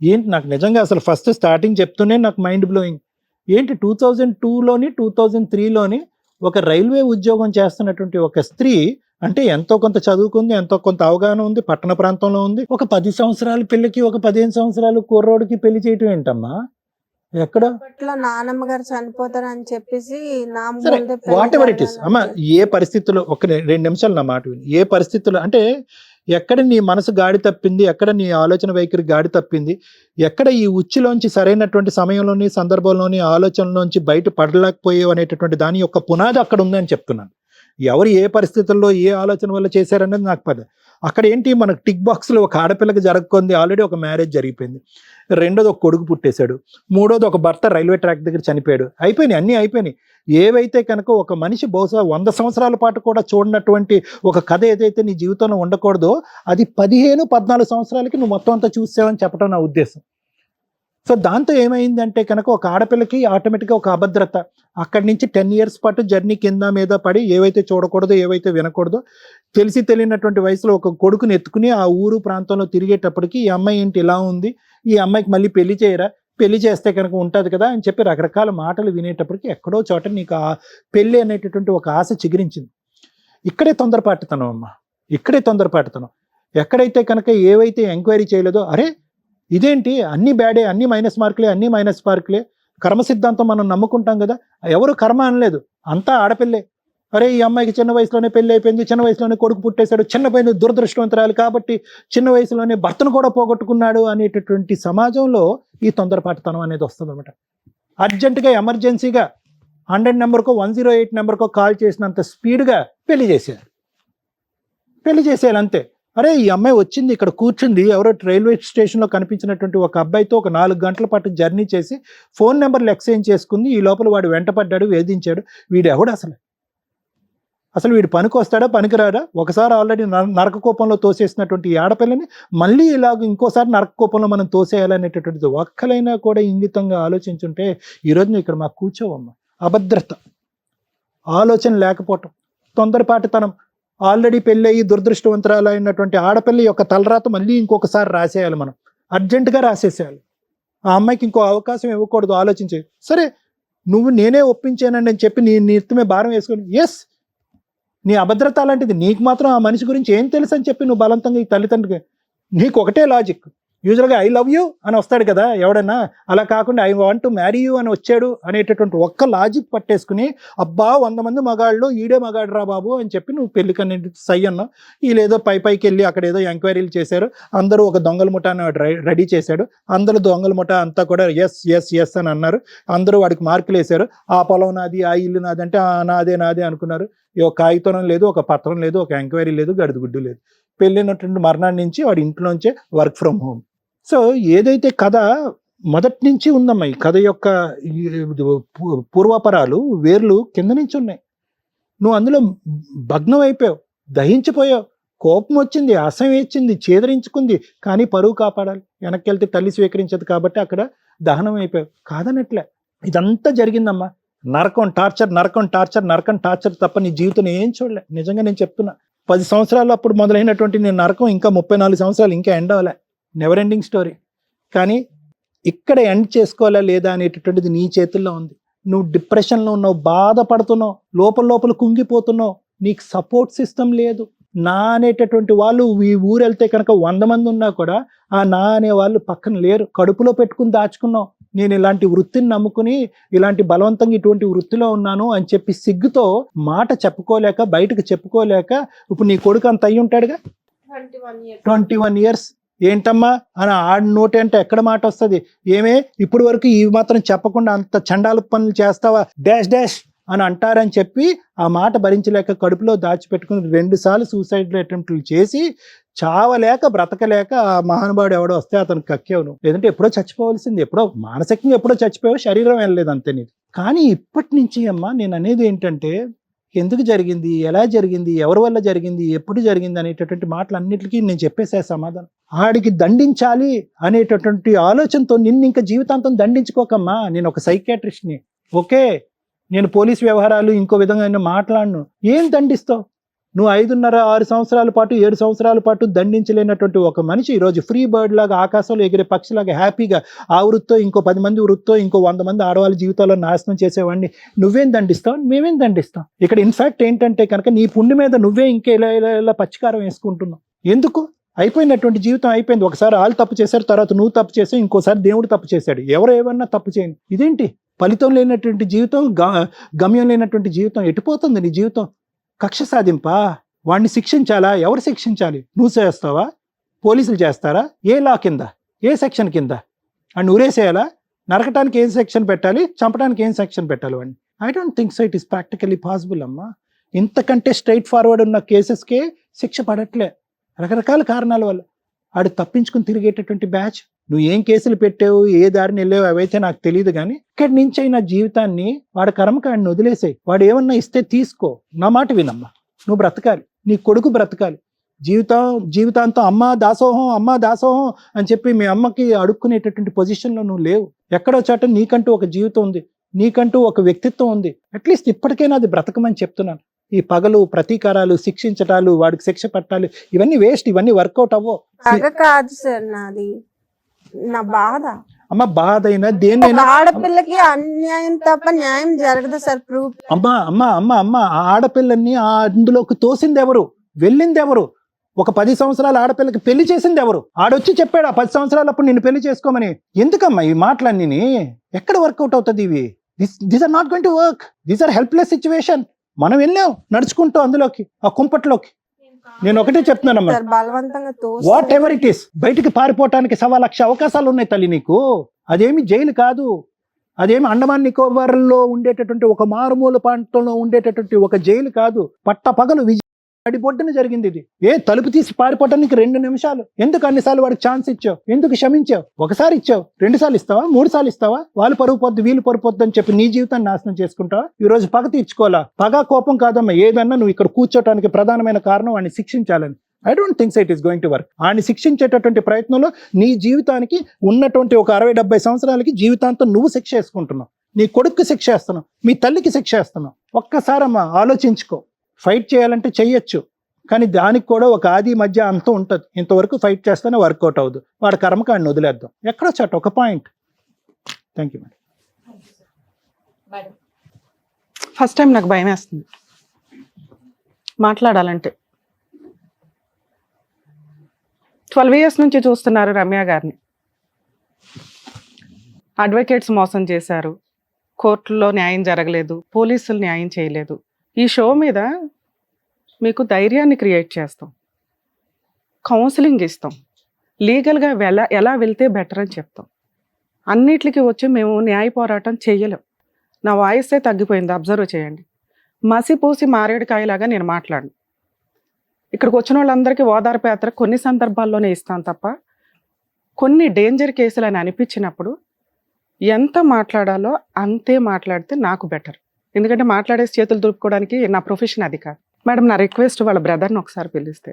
ఏంటి నాకు నిజంగా అసలు ఫస్ట్ స్టార్టింగ్ చెప్తూనే నాకు మైండ్ బ్లోయింగ్. ఏంటి 2002లోని 2003లోని ఒక రైల్వే ఉద్యోగం చేస్తున్నటువంటి ఒక స్త్రీ, అంటే ఎంతో కొంత చదువుకుంది, ఎంతో కొంత అవగాహన ఉంది, పట్టణ ప్రాంతంలో ఉంది, ఒక 10 సంవత్సరాల పిల్లకి, ఒక 15 సంవత్సరాలు కుర్రోడికి పెళ్లి చేయటం ఏంటమ్మా? ఎక్కడ? అప్పట్లో నానమ్మ గారు చనిపోతారని చెప్పేసి నా సరే ముందే పెళ్లి వాట్ ఎవర్ ఇట్ ఇస్ జరగాలని అమ్మ, ఏ పరిస్థితుల్లో, ఒక 2 నిమిషాలు నా మాట విని, ఏ పరిస్థితుల్లో అంటే ఎక్కడ నీ మనసు గాడి తప్పింది, ఎక్కడ నీ ఆలోచన వైఖరి గాడి తప్పింది, ఎక్కడ ఈ ఉచ్చులోంచి సరైనటువంటి సమయంలోని, సందర్భంలోని, ఆలోచనలోంచి బయట పడలేకపోయావు అనేటటువంటి దాని యొక్క పునాది అక్కడ ఉందని చెప్తున్నాను. ఎవరు ఏ పరిస్థితుల్లో ఏ ఆలోచన వల్ల చేశారనేది నాకు పద. అక్కడ ఏంటి, మనకు టిక్ బాక్స్లో ఒక ఆడపిల్లకి జరగకుంది, ఆల్రెడీ ఒక మ్యారేజ్ జరిగిపోయింది, రెండోది ఒక కొడుకు పుట్టేశాడు, మూడోది ఒక భర్త రైల్వే ట్రాక్ దగ్గర చనిపోయాడు, అయిపోయినాయి, అన్నీ అయిపోయినాయి. ఏవైతే కనుక ఒక మనిషి బహుశా 100 సంవత్సరాల పాటు కూడా చూడనటువంటి ఒక కథ ఏదైతే నీ జీవితంలో ఉండకూడదో, అది 15-14 సంవత్సరాలకి నువ్వు మొత్తం అంతా చూసావని చెప్పడం నా ఉద్దేశం. సో దాంతో ఏమైందంటే కనుక ఒక ఆడపిల్లకి ఆటోమేటిక్గా ఒక అభద్రత, అక్కడి నుంచి 10 years పాటు జర్నీ కింద మీద పడి ఏవైతే చూడకూడదో, ఏవైతే వినకూడదో తెలిసి తెలియనటువంటి వయసులో ఒక కొడుకుని ఎత్తుకుని ఆ ఊరు ప్రాంతంలో తిరిగేటప్పటికి ఈ అమ్మాయి ఏంటి ఇలా ఉంది, ఈ అమ్మాయికి మళ్ళీ పెళ్లి చేయరా, పెళ్లి చేస్తే కనుక ఉంటుంది కదా అని చెప్పి రకరకాల మాటలు వినేటప్పటికి ఎక్కడో చోట నీకు ఆ పెళ్లి అనేటటువంటి ఒక ఆశ చిగురించింది. ఇక్కడే తొందరపాటుతనం అమ్మ, ఇక్కడే తొందరపాటుతనం. ఎక్కడైతే కనుక ఏవైతే ఎంక్వైరీ చేయలేదో, అరే ఇదేంటి అన్ని బ్యాడే, అన్ని మైనస్ మార్కులే, కర్మ సిద్ధాంతం మనం నమ్ముకుంటాం కదా, ఎవరు కర్మ అనలేదు, అంతా ఆడపిల్లే. అరే ఈ అమ్మాయికి చిన్న వయసులోనే పెళ్లి అయిపోయింది, చిన్న వయసులోనే కొడుకు పుట్టేశాడు, చిన్న పైన దురదృష్టవంతరాలు కాబట్టి చిన్న వయసులోనే భర్తను కూడా పోగొట్టుకున్నాడు అనేటటువంటి సమాజంలో ఈ తొందరపాటుతనం అనేది వస్తుంది అనమాట. అర్జెంటుగా ఎమర్జెన్సీగా 100 నెంబర్కో 108 నెంబర్కో కాల్ చేసినంత స్పీడ్గా పెళ్లి చేసేయాలి అంతే. అరే ఈ అమ్మాయి వచ్చింది, ఇక్కడ కూర్చుంది, ఎవరో రైల్వే స్టేషన్లో కనిపించినటువంటి ఒక అబ్బాయితో ఒక 4 గంటల పాటు జర్నీ చేసి ఫోన్ నెంబర్లు ఎక్స్చేంజ్ చేసుకుంది, ఈ లోపల వాడు వెంటపడ్డాడు, వేధించాడు. వీడు ఎవడు అసలు వీడు పనికి వస్తాడా, పనికిరాడా? ఒకసారి ఆల్రెడీ నరక కోపంలో తోసేసినటువంటి ఈ ఆడపిల్లని మళ్ళీ ఇలాగ ఇంకోసారి నరక కోపంలో మనం తోసేయాలనేటటువంటిది ఒక్కలైనా కూడా ఇంగితంగా ఆలోచించుంటే ఈరోజు నువ్వు ఇక్కడ మాకు కూర్చోవమ్మా. అభద్రత, ఆలోచన లేకపోవటం, తొందరపాటుతనం, ఆల్రెడీ పెళ్ళయి దురదృష్టవంతరాలు అయినటువంటి ఆడపిల్ల యొక్క తలరాత మళ్ళీ ఇంకొకసారి రాసేయాలి, మనం అర్జెంటుగా రాసేసేయాలి. ఆ అమ్మాయికి ఇంకో అవకాశం ఇవ్వకూడదు, ఆలోచించే. సరే నువ్వు నేనే ఒప్పించానని చెప్పి నీ నెత్తిమే భారం వేసుకొని, ఎస్ నీ అభద్రత అలాంటిది, నీకు మాత్రం ఆ మనిషి గురించి ఏం తెలుసు అని చెప్పి నువ్వు బలవంతంగా ఈ తల్లిదండ్రులకి, నీకు ఒకటే లాజిక్, యూజువల్గా ఐ లవ్ యూ అని వస్తాడు కదా ఎవడన్నా, అలా కాకుండా I want to marry you అని వచ్చాడు అనేటటువంటి ఒక్క లాజిక్ పట్టేసుకుని, అబ్బా 100 మంది మగాళ్ళు ఈడే మగాడు రా బాబు అని చెప్పి నువ్వు పెళ్లికని సై అన్నావు. వీళ్ళేదో పైకి వెళ్ళి అక్కడ ఏదో ఎంక్వైరీలు చేశారు, అందరూ ఒక దొంగల ముఠాను రెడీ చేశాడు, అందరూ దొంగల ముఠా అంతా కూడా ఎస్ అని అన్నారు, అందరూ వాడికి మార్కులు వేశారు, ఆ పొలం నాది, ఆ ఇల్లు నాది అంటే నాదే అనుకున్నారు. ఒక కాగితం లేదు, ఒక పత్రం లేదు, ఒక ఎంక్వైరీ లేదు, గడిదిగుడ్డు లేదు. పెళ్ళినటువంటి మర్నాడు నుంచి వాడి ఇంట్లోంచే వర్క్ ఫ్రమ్ హోమ్. సో ఏదైతే కథ మొదటి నుంచి ఉందమ్మా, ఈ కథ యొక్క పూర్వపరాలు వేర్లు కింద నుంచి ఉన్నాయి. నువ్వు అందులో భగ్నం అయిపోయావు, దహించిపోయావు, కోపం వచ్చింది, అసహ్యం వచ్చింది, చేదరించుకుంది, కానీ పరువు కాపాడాలి, వెనక్కి వెళ్తే తల్లి స్వీకరించదు కాబట్టి అక్కడ దహనం అయిపోయావు. కాదనట్లే, ఇదంతా జరిగిందమ్మా. నరకం టార్చర్ తప్ప నీ జీవితం ఏం చూడలే. నిజంగా నేను చెప్తున్నా, 10 సంవత్సరాలు అప్పుడు మొదలైనటువంటి నేను నరకం ఇంకా 34 సంవత్సరాలు ఇంకా ఎండ్ అవ్వలే, నెవర్ ఎండింగ్ స్టోరీ. కానీ ఇక్కడ ఎండ్ చేసుకోవాలా లేదా అనేటటువంటిది నీ చేతుల్లో ఉంది. నువ్వు డిప్రెషన్లో ఉన్నావు, బాధపడుతున్నావు, లోపల కుంగిపోతున్నావు, నీకు సపోర్ట్ సిస్టమ్ లేదు. నా అనేటటువంటి వాళ్ళు ఈ ఊరు వెళ్తే కనుక 100 మంది ఉన్నా కూడా ఆ నా అనే వాళ్ళు పక్కన లేరు. కడుపులో పెట్టుకుని దాచుకున్నావు. నేను ఇలాంటి వృత్తిని నమ్ముకుని ఇలాంటి బలవంతంగా ఇటువంటి వృత్తిలో ఉన్నాను అని చెప్పి సిగ్గుతో మాట చెప్పుకోలేక, బయటకు చెప్పుకోలేక, ఇప్పుడు నీ కొడుకు అంత అయ్యి ఉంటాడుగా 21 years. ఏంటమ్మా అని ఆడి నోటి అంటే ఎక్కడ మాట వస్తుంది? ఏమే ఇప్పుడు వరకు ఈ మాత్రం చెప్పకుండా అంత చండాల పనులు చేస్తావా డాష్ అని అంటారని చెప్పి ఆ మాట భరించలేక కడుపులో దాచిపెట్టుకుని 2 సార్లు సూసైడ్ అటెంప్ట్లు చేసి చావలేక బ్రతకలేక ఆ మహానుభావుడు ఎవడో వస్తే అతను కక్కేవు నువ్వు. లేదంటే ఎప్పుడో చచ్చిపోవాల్సింది, ఎప్పుడో మానసికంగా ఎప్పుడో చచ్చిపోయావు, శరీరం వెళ్ళలేదు అంతే నీది. కానీ ఇప్పటి నుంచి అమ్మా నేను అనేది ఏంటంటే, ఎందుకు జరిగింది, ఎలా జరిగింది, ఎవరి వల్ల జరిగింది, ఎప్పుడు జరిగింది అనేటటువంటి మాటలన్నిటికీ నేను చెప్పేసే సమాధానం. ఆడికి దండించాలి అనేటటువంటి ఆలోచనతో నిన్ను ఇంకా జీవితాంతం దండించుకోకమ్మా. నేను ఒక సైకియాట్రిస్ట్ని, ఓకే, నేను పోలీస్ వ్యవహారాలు ఇంకో విధంగా నేను మాట్లాడను. ఏం దండిస్తావు నువ్వు? 5.5-6 సంవత్సరాల పాటు 7 సంవత్సరాల పాటు దండించలేనటువంటి ఒక మనిషి ఈరోజు ఫ్రీ బర్డ్ లాగా ఆకాశంలో ఎగిరే పక్షిలాగా హ్యాపీగా ఆ వృత్తో ఇంకో 10 మంది వృత్తో ఇంకో 100 మంది ఆడవాళ్ళ జీవితాల్లో నాశనం చేసేవాడిని నువ్వేం దండిస్తావు? మేమేం దండిస్తాం? ఇక్కడ ఇన్ఫాక్ట్ ఏంటంటే కనుక నీ పుండి మీద నువ్వే ఇంకా ఇలా పచ్చికారం వేసుకుంటున్నావు. ఎందుకు? అయిపోయినటువంటి జీవితం అయిపోయింది. ఒకసారి వాళ్ళు తప్పు చేశారు, తర్వాత నువ్వు తప్పు చేసావు, ఇంకోసారి దేవుడు తప్పు చేశాడు. ఎవరు ఏమన్నా తప్పు చేయను. ఇదేంటి ఫలితం లేనటువంటి జీవితం, గమ్యం లేనటువంటి జీవితం? ఎటుపోతుంది నీ జీవితం? కక్ష సాధింపా? వాడిని శిక్షించాలా? ఎవరు శిక్షించాలి? నువ్వు చేస్తావా? పోలీసులు చేస్తారా? ఏ లా కింద, ఏ సెక్షన్ కింద? వాడిని ఉరేసేయాలా? నరకటానికి ఏం సెక్షన్ పెట్టాలి? చంపడానికి ఏం సెక్షన్ పెట్టాలి వాడిని? I don't think so it is practically possible అమ్మా. ఇంతకంటే స్ట్రైట్ ఫార్వర్డ్ ఉన్న కేసెస్కే శిక్ష పడట్లే, రకరకాల కారణాల వల్ల. ఆడు తప్పించుకుని తిరిగేటటువంటి బ్యాచ్. నువ్వు ఏం కేసులు పెట్టావు, ఏ దారిని వెళ్ళావు అవైతే నాకు తెలియదు, కానీ ఇక్కడి నుంచి అయినా జీవితాన్ని వాడి కర్మకాడిని వదిలేసాయి. వాడు ఏమన్నా ఇస్తే తీసుకో, నా మాట వినమ్మా. నువ్వు బ్రతకాలి, నీ కొడుకు బ్రతకాలి. జీవితాంతం అమ్మా దాసోహం అని చెప్పి మీ అమ్మకి అడుక్కునేటటువంటి పొజిషన్లో నువ్వు లేవు. ఎక్కడో చోట నీకంటూ ఒక జీవితం ఉంది, నీకంటూ ఒక వ్యక్తిత్వం ఉంది. అట్లీస్ట్ ఇప్పటికైనా అది బ్రతకమని చెప్తున్నాను. ఈ పగలు, ప్రతీకారాలు, శిక్షించటాలు, వాడికి శిక్ష పట్టాలి, ఇవన్నీ వేస్ట్, ఇవన్నీ వర్కౌట్ అవ్వవు. పగ కాదు సార్ నాది, నా బాధ. అమ్మ బాధ అయినా దేన్నైనా, ఆడపిల్లకి అన్యాయం తప్ప న్యాయం జరగదు సార్. ప్రూఫ్. అమ్మా ఆ ఆడపిల్లల్ని అందులోకి తోసింది ఎవరు? వెళ్ళింది ఎవరు? ఒక 10 సంవత్సరాల ఆడపిల్లకి పెళ్లి చేసింది ఎవరు? ఆడొచ్చి చెప్పాడు ఆ 10 సంవత్సరాలప్పుడు నిన్ను పెళ్లి చేసుకోమని. ఎందుకమ్మా ఈ మాటలన్నీ? ఎక్కడ వర్కౌట్ అవుతుంది ఇవి? These are not going to work. These are helpless situation. మనం వెళ్ళాం నడుచుకుంటూ అందులోకి, ఆ కుంపట్లోకి. నేను ఒకటే చెప్తున్నానమ్మా, బలవంతంగా వాట్ ఎవర్ ఇట్ ఈస్, బయటికి పారిపోవటానికి 1,00,000 అవకాశాలు ఉన్నాయి తల్లి నీకు. అదేమి జైలు కాదు, అదేమి అండమాన్ నికోబార్లో ఉండేటటువంటి ఒక మారుమూల ప్రాంతంలో ఉండేటటువంటి ఒక జైలు కాదు. పట్ట పగలు అడిబొడ్డున జరిగింది ఇది. తలుపు తీసి పారిపోవటానికి 2 నిమిషాలు. ఎందుకు అన్నిసార్లు వాడికి ఛాన్స్ ఇచ్చావు? ఎందుకు క్షమించావు? ఒకసారి ఇచ్చావు, 2 సార్లు ఇస్తావా? 3 సార్లు ఇస్తావా? వాళ్ళు పరుగు పొద్దు, వీళ్ళు పరుగు పొద్దు అని చెప్పి నీ జీవితాన్ని నాశనం చేసుకుంటావా? ఈ రోజు పగ తీర్చుకోవాలా? పగ కోపం కాదమ్మా. ఏదన్నా నువ్వు ఇక్కడ కూర్చోటానికి ప్రధానమైన కారణం వాడిని శిక్షించాలని. I don't think it is going to work. వాడిని శిక్షించేటటువంటి ప్రయత్నంలో నీ జీవితానికి ఉన్నటువంటి ఒక 60-70 సంవత్సరాలకి జీవితాంతం నువ్వు శిక్ష వేసుకుంటున్నావు. నీ కొడుక్కి శిక్ష వేస్తున్నావు, మీ తల్లికి శిక్ష వేస్తున్నావు. ఒక్కసారమ్మా ఆలోచించుకో. ఫైట్ చేయాలంటే చెయ్యొచ్చు, కానీ దానికి కూడా ఒక ఆది మధ్య అంతం ఉంటుంది. ఇంతవరకు ఫైట్ చేస్తేనే వర్కౌట్ అవ్వదు. వాడి కర్మకాడిని వదిలేద్దాం. ఎక్కడో చోట ఒక point. Thank you madam. First time నాకు భయం వేస్తుంది మాట్లాడాలంటే. 12 years నుంచి చూస్తున్నారు రమ్య గారిని. అడ్వకేట్స్ మోసం చేశారు, కోర్టులో న్యాయం జరగలేదు, పోలీసులు న్యాయం చేయలేదు. ఈ షో మీద మీకు ధైర్యాన్ని క్రియేట్ చేస్తాం, కౌన్సిలింగ్ ఇస్తాం, లీగల్గా ఎలా వెళ్తే బెటర్ అని చెప్తాం. అన్నిటికీ వచ్చి మేము న్యాయ పోరాటం చేయలేం. నా వాయిసే తగ్గిపోయింది, అబ్జర్వ్ చేయండి. మసిపూసి మారేడుకాయలాగా నేను మాట్లాడను. ఇక్కడికి వచ్చిన వాళ్ళందరికీ ఓదార్పు యాత్ర కొన్ని సందర్భాల్లోనే ఇస్తాను తప్ప, కొన్ని డేంజర్ కేసులు అని అనిపించినప్పుడు ఎంత మాట్లాడాలో అంతే మాట్లాడితే నాకు బెటర్. ఎందుకంటే మాట్లాడేసి చేతులు దులుపుకోవడానికి నా ప్రొఫెషన్ అది కాదు. మేడం, నా రిక్వెస్ట్ వాళ్ళ బ్రదర్ని ఒకసారి పిలిస్తే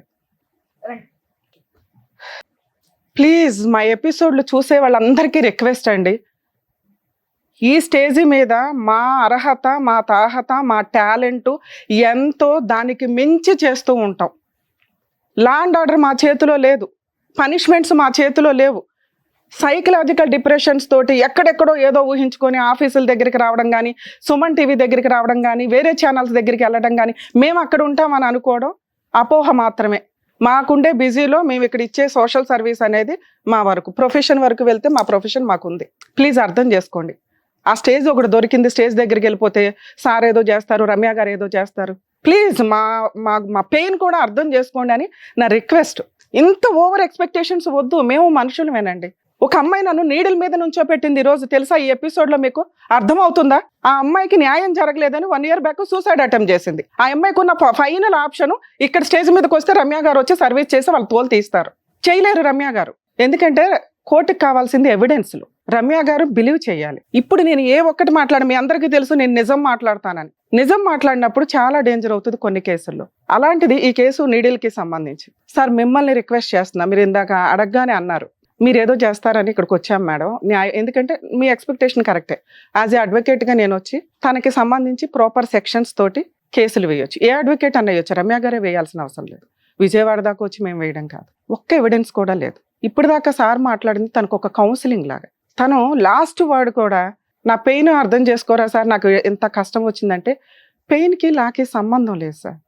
ప్లీజ్. మా ఎపిసోడ్లు చూసే వాళ్ళందరికీ రిక్వెస్ట్ అండి, ఈ స్టేజీ మీద మా అర్హత, మా తాహత, మా టాలెంటు ఎంతో దానికి మించి చేస్తూ ఉంటాం. లా అండ్ ఆర్డర్ మా చేతిలో లేదు, పనిష్మెంట్స్ మా చేతిలో లేవు. సైకలాజికల్ డిప్రెషన్స్ తోటి ఎక్కడెక్కడో ఏదో ఊహించుకొని ఆఫీసుల దగ్గరికి రావడం కానీ, సుమన్ టీవీ దగ్గరికి రావడం కానీ, వేరే ఛానల్స్ దగ్గరికి వెళ్ళడం కానీ, మేము అక్కడ ఉంటామని అనుకోవడం అపోహ మాత్రమే. మాకుండే బిజీలో మేము ఇక్కడ ఇచ్చే సోషల్ సర్వీస్ అనేది మా వరకు. ప్రొఫెషన్ వరకు వెళ్తే మా ప్రొఫెషన్ మాకుంది. ప్లీజ్ అర్థం చేసుకోండి. ఆ స్టేజ్ ఒకటి దొరికింది, స్టేజ్ దగ్గరికి వెళ్ళిపోతే సార్ ఏదో చేస్తారు, రమ్య గారు ఏదో చేస్తారు. ప్లీజ్ మా పెయిన్ కూడా అర్థం చేసుకోండి అని నా రిక్వెస్ట్. ఇంత ఓవర్ ఎక్స్పెక్టేషన్స్ వద్దు. మేము మనుషులమేనండి. ఒక అమ్మాయి నన్ను నీడిల్ మీద నుంచోపెట్టింది ఈరోజు, తెలుసా? ఈ ఎపిసోడ్లో మీకు అర్థమవుతుందా? ఆ అమ్మాయికి న్యాయం జరగలేదని 1 year బ్యాక్ సూసైడ్ అటెంప్ట్ చేసింది. ఆ అమ్మాయికి ఉన్న ఫైనల్ ఆప్షన్ ఇక్కడ స్టేజ్ మీదకి వస్తే రమ్య గారు వచ్చి సర్వీస్ చేసి వాళ్ళు తోలు తీస్తారు. చేయలేరు రమ్య గారు, ఎందుకంటే కోర్టుకు కావాల్సింది ఎవిడెన్స్లు. రమ్య గారు బిలీవ్ చేయాలి. ఇప్పుడు నేను ఏ ఒక్కటి మీ అందరికీ తెలుసు నేను నిజం మాట్లాడతానని. నిజం మాట్లాడినప్పుడు చాలా డేంజర్ అవుతుంది కొన్ని కేసుల్లో. అలాంటిది ఈ కేసు నీడిల్కి సంబంధించి. సార్, మిమ్మల్ని రిక్వెస్ట్ చేస్తున్నా, మీరు ఇందాక అడగగానే అన్నారు మీరు ఏదో చేస్తారని ఇక్కడికి వచ్చాం మేడం, ఎందుకంటే మీ ఎక్స్పెక్టేషన్ కరెక్టే. యాజ్ ఏ అడ్వకేట్గా నేను వచ్చి తనకి సంబంధించి ప్రాపర్ సెక్షన్స్ తోటి కేసులు వేయొచ్చు. ఏ అడ్వకేట్ అన్న వేయొచ్చు, రమ్య గారే వేయాల్సిన అవసరం లేదు. విజయవాడ దాకా వచ్చి మేము వేయడం కాదు, ఒక్క ఎవిడెన్స్ కూడా లేదు. ఇప్పుడు దాకా సార్ మాట్లాడింది తనకు ఒక కౌన్సిలింగ్ లాగా. తను లాస్ట్ వర్డ్ కూడా నా పెయిన్ అర్థం చేసుకోరా సార్, నాకు ఎంత కష్టం వచ్చిందంటే, పెయిన్కి నాకే సంబంధం లేదు సార్.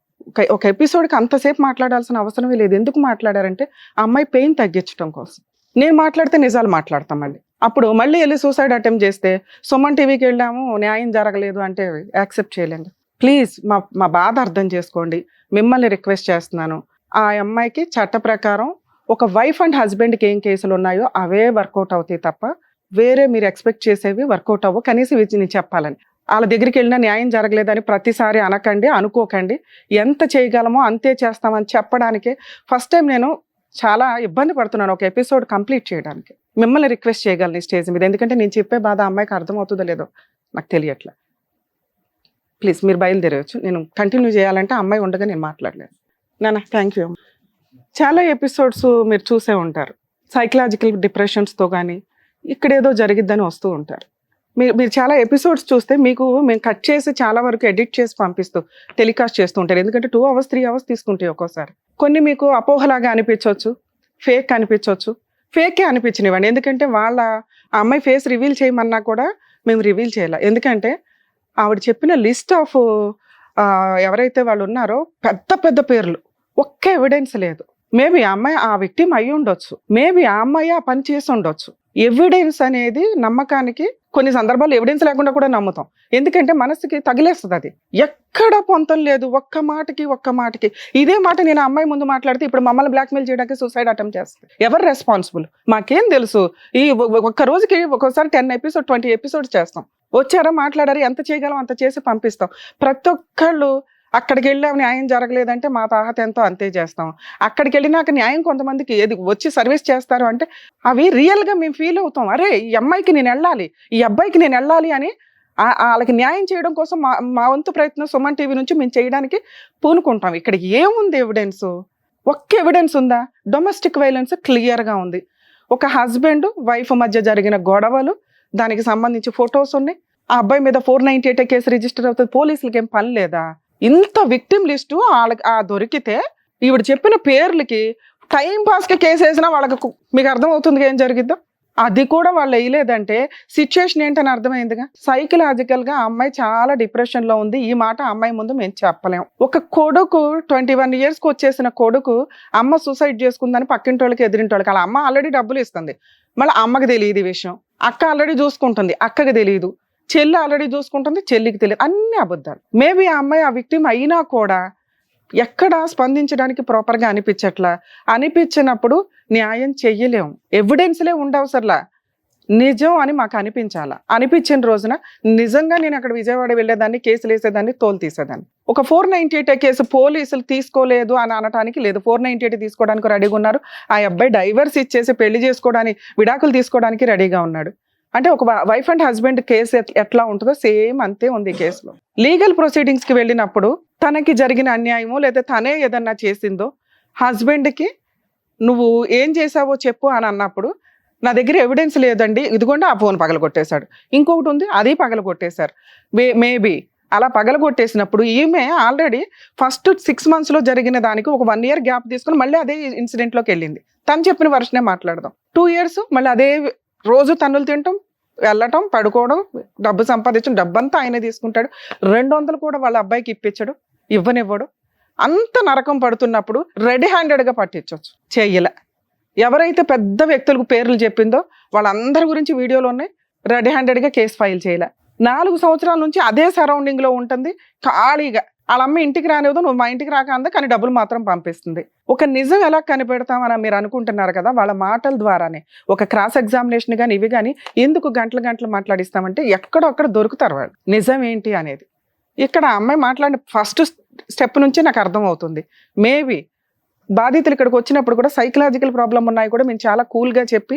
ఒక ఎపిసోడ్కి అంతసేపు మాట్లాడాల్సిన అవసరమే లేదు. ఎందుకు మాట్లాడారంటే ఆ అమ్మాయి పెయిన్ తగ్గించడం కోసం. నేను మాట్లాడితే నిజాలు మాట్లాడతాం, అప్పుడు మళ్ళీ వెళ్ళి సూసైడ్ అటెంప్ట్ చేస్తే సుమన్ టీవీకి వెళ్ళాము న్యాయం జరగలేదు అంటే యాక్సెప్ట్ చేయలేము. ప్లీజ్ మా బాధ అర్థం చేసుకోండి, మిమ్మల్ని రిక్వెస్ట్ చేస్తున్నాను. ఆ అమ్మాయికి చట్ట ప్రకారం ఒక వైఫ్ అండ్ హస్బెండ్కి ఏం కేసులు ఉన్నాయో అవే వర్కౌట్ అవుతాయి తప్ప వేరే మీరు ఎక్స్పెక్ట్ చేసేవి వర్కౌట్ అవ్వవు. కనీసం ఇది నేను చెప్పాలని, వాళ్ళ దగ్గరికి వెళ్ళినా న్యాయం జరగలేదని ప్రతిసారి అనకండి, అనుకోకండి. ఎంత చేయగలమో అంతే చేస్తామని చెప్పడానికే ఫస్ట్ టైం నేను చాలా ఇబ్బంది పడుతున్నాను ఒక ఎపిసోడ్ కంప్లీట్ చేయడానికి. మిమ్మల్ని రిక్వెస్ట్ చేయగలను ఈ స్టేజ్ మీద, ఎందుకంటే నేను చెప్పే బాధ అమ్మాయికి అర్థమవుతుందో లేదో నాకు తెలియట్లే. ప్లీజ్ మీరు బయలుదేరవచ్చు, నేను కంటిన్యూ చేయాలంటే అమ్మాయి ఉండగా నేను మాట్లాడలేను. నాన్న థ్యాంక్ యూ. చాలా ఎపిసోడ్స్ మీరు చూసే ఉంటారు, సైకలాజికల్ డిప్రెషన్స్తో కానీ ఇక్కడేదో జరిగిద్దని వస్తూ ఉంటారు. మీరు చాలా ఎపిసోడ్స్ చూస్తే మీకు మేము కట్ చేసి చాలా వరకు ఎడిట్ చేసి పంపిస్తూ టెలికాస్ట్ చేస్తూ ఉంటారు. ఎందుకంటే 2 hours 3 hours తీసుకుంటాయి ఒక్కోసారి. కొన్ని మీకు అపోహలాగా అనిపించవచ్చు, ఫేక్ అనిపించవచ్చు. ఫేకే అనిపించినవ్వండి, ఎందుకంటే ఆ అమ్మాయి ఫేస్ రివీల్ చేయమన్నా కూడా మేము రివీల్ చేయాలి. ఎందుకంటే ఆవిడ చెప్పిన లిస్ట్ ఆఫ్ ఎవరైతే వాళ్ళు ఉన్నారో పెద్ద పెద్ద పేర్లు, ఒక్క ఎవిడెన్స్ లేదు. మేబీ ఆ అమ్మాయి ఆ విక్టిమ్ అయి ఉండొచ్చు, మేబీ ఆ అమ్మాయి ఆ పని చేసి ఉండొచ్చు. ఎవిడెన్స్ అనేది నమ్మకానికి కొన్ని సందర్భాలు ఎవిడెన్స్ లేకుండా కూడా నమ్ముతాం, ఎందుకంటే మనసుకి తగిలేస్తుంది. అది ఎక్కడ పొంతం లేదు, ఒక్క మాటకి. ఇదే మాట నేను అమ్మాయి ముందు మాట్లాడితే ఇప్పుడు మమ్మల్ని బ్లాక్మెయిల్ చేయడానికి సూసైడ్ అటెంప్ట్ చేస్తుంది. ఎవరు రెస్పాన్సిబుల్? మాకేం తెలుసు? ఈ ఒక్క రోజుకి ఒక్కోసారి 10 episodes 20 episodes చేస్తాం. వచ్చారా, మాట్లాడారు, ఎంత చేయగలం అంత చేసి పంపిస్తాం. ప్రతి ఒక్కళ్ళు అక్కడికి వెళ్ళాం న్యాయం జరగలేదంటే మా తాహత ఎంతో అంతే చేస్తాం. అక్కడికి వెళ్ళినాక న్యాయం కొంతమందికి ఏది వచ్చి సర్వీస్ చేస్తారు అంటే అవి రియల్గా మేము ఫీల్ అవుతాం. అరే ఈ అమ్మాయికి నేను వెళ్ళాలి, ఈ అబ్బాయికి నేను వెళ్ళాలి అని వాళ్ళకి న్యాయం చేయడం కోసం మా వంతు ప్రయత్నం సుమన్ టీవీ నుంచి మేము చేయడానికి పూనుకుంటాం. ఇక్కడ ఏముంది ఎవిడెన్స్? ఒక్క ఎవిడెన్స్ ఉందా? డొమెస్టిక్ వైలెన్స్ క్లియర్గా ఉంది. ఒక హస్బెండ్ వైఫ్ మధ్య జరిగిన గొడవలు, దానికి సంబంధించి ఫొటోస్ ఉన్నాయి. ఆ అబ్బాయి మీద 498 కేసు రిజిస్టర్ అవుతుంది. పోలీసులకి ఏం పని లేదా? ఇంత విక్టిమ్ లిస్టు వాళ్ళకి దొరికితే ఈవిడ చెప్పిన పేర్లకి టైం పాస్కి కేసు వేసినా వాళ్ళకి మీకు అర్థమవుతుంది ఏం జరిగిద్దో. అది కూడా వాళ్ళు వేయలేదంటే సిచ్యుయేషన్ ఏంటని అర్థమైందిగా. సైకలాజికల్గా ఆ అమ్మాయి చాలా డిప్రెషన్లో ఉంది. ఈ మాట అమ్మాయి ముందు మేము చెప్పలేం. ఒక కొడుకు 21 yearsకి వచ్చేసిన కొడుకు అమ్మ సూసైడ్ చేసుకుందని పక్కింటి వాళ్ళకి ఎదిరింటి వాళ్ళకి, అలా అమ్మ ఆల్రెడీ డబ్బులు ఇస్తుంది, మళ్ళీ అమ్మకి తెలియదు ఈ విషయం. అక్క ఆల్రెడీ చూసుకుంటుంది, అక్కకి తెలియదు. చెల్లి ఆల్రెడీ చూసుకుంటుంది, చెల్లికి తెలియదు. అన్ని అబద్ధాలు. మేబీ ఆ అమ్మాయి ఆ విక్టిమ్ అయినా కూడా ఎక్కడ స్పందించడానికి ప్రాపర్గా అనిపించినప్పుడు న్యాయం చెయ్యలేము. ఎవిడెన్స్లే ఉండవసరలా, నిజం అని మాకు అనిపించిన రోజున నిజంగా నేను అక్కడ విజయవాడ వెళ్ళేదాన్ని, కేసులు వేసేదాన్ని, తోలు తీసేదాన్ని. ఒక 498 కేసు పోలీసులు తీసుకోలేదు అని అనటానికి లేదు. 498 తీసుకోవడానికి రెడీగా ఉన్నారు. ఆ అబ్బాయి డైవర్స్ ఇచ్చేసి పెళ్లి చేసుకోవడానికి, విడాకులు తీసుకోవడానికి రెడీగా ఉన్నాడు. అంటే ఒక వైఫ్ అండ్ హస్బెండ్ కేసు ఎట్లా ఉంటుందో సేమ్ అంతే ఉంది కేసులో. లీగల్ ప్రొసీడింగ్స్కి వెళ్ళినప్పుడు తనకి జరిగిన అన్యాయమో లేదా తనే ఏదన్నా చేసిందో హస్బెండ్కి నువ్వు ఏం చేసావో చెప్పు అని అన్నప్పుడు నా దగ్గర ఎవిడెన్స్ లేదండి, ఇదిగోండి ఆ ఫోన్ పగలగొట్టేశాడు, ఇంకొకటి ఉంది అది పగలగొట్టేశారు. మేబీ అలా పగలగొట్టేసినప్పుడు ఈమె ఆల్రెడీ ఫస్ట్ 6 monthsలో జరిగిన దానికి ఒక 1 year గ్యాప్ తీసుకుని మళ్ళీ అదే ఇన్సిడెంట్లోకి వెళ్ళింది. తను చెప్పిన వర్షనే మాట్లాడదాం. 2 years మళ్ళీ అదే రోజు తన్నులు తినటం, వెళ్ళటం, పడుకోవడం, డబ్బు సంపాదించడం, డబ్బంతా ఆయనే తీసుకుంటాడు. 200 కూడా వాళ్ళ అబ్బాయికి ఇప్పించడు, ఇవ్వనివ్వడు. అంత నరకం పడుతున్నప్పుడు రెడీ హ్యాండెడ్గా పట్టించవచ్చు, చెయ్యలే. ఎవరైతే పెద్ద వ్యక్తులకు పేర్లు చెప్పిందో వాళ్ళందరి గురించి వీడియోలు ఉన్నాయి, రెడీ హ్యాండెడ్గా కేసు ఫైల్ చేయలే. 4 సంవత్సరాల నుంచి అదే సరౌండింగ్లో ఉంటుంది ఖాళీగా. వాళ్ళ అమ్మ ఇంటికి రానివ్వదు, నువ్వు మా ఇంటికి రాక అందా, కానీ డబ్బులు మాత్రం పంపిస్తుంది. ఒక నిజం ఎలా కనిపెడతామని మీరు అనుకుంటున్నారు కదా, వాళ్ళ మాటల ద్వారానే. ఒక క్రాస్ ఎగ్జామినేషన్ కానీ ఇవి కానీ ఎందుకు గంటలు మాట్లాడిస్తామంటే ఎక్కడొక్కడ దొరుకుతారు వాళ్ళు నిజం ఏంటి అనేది. ఇక్కడ అమ్మాయి మాట్లాడిన ఫస్ట్ స్టెప్ నుంచి నాకు అర్థమవుతుంది. మేబీ బాధితులు ఇక్కడికి వచ్చినప్పుడు కూడా సైకలాజికల్ ప్రాబ్లం ఉన్నాయి కూడా మేము చాలా కూల్గా చెప్పి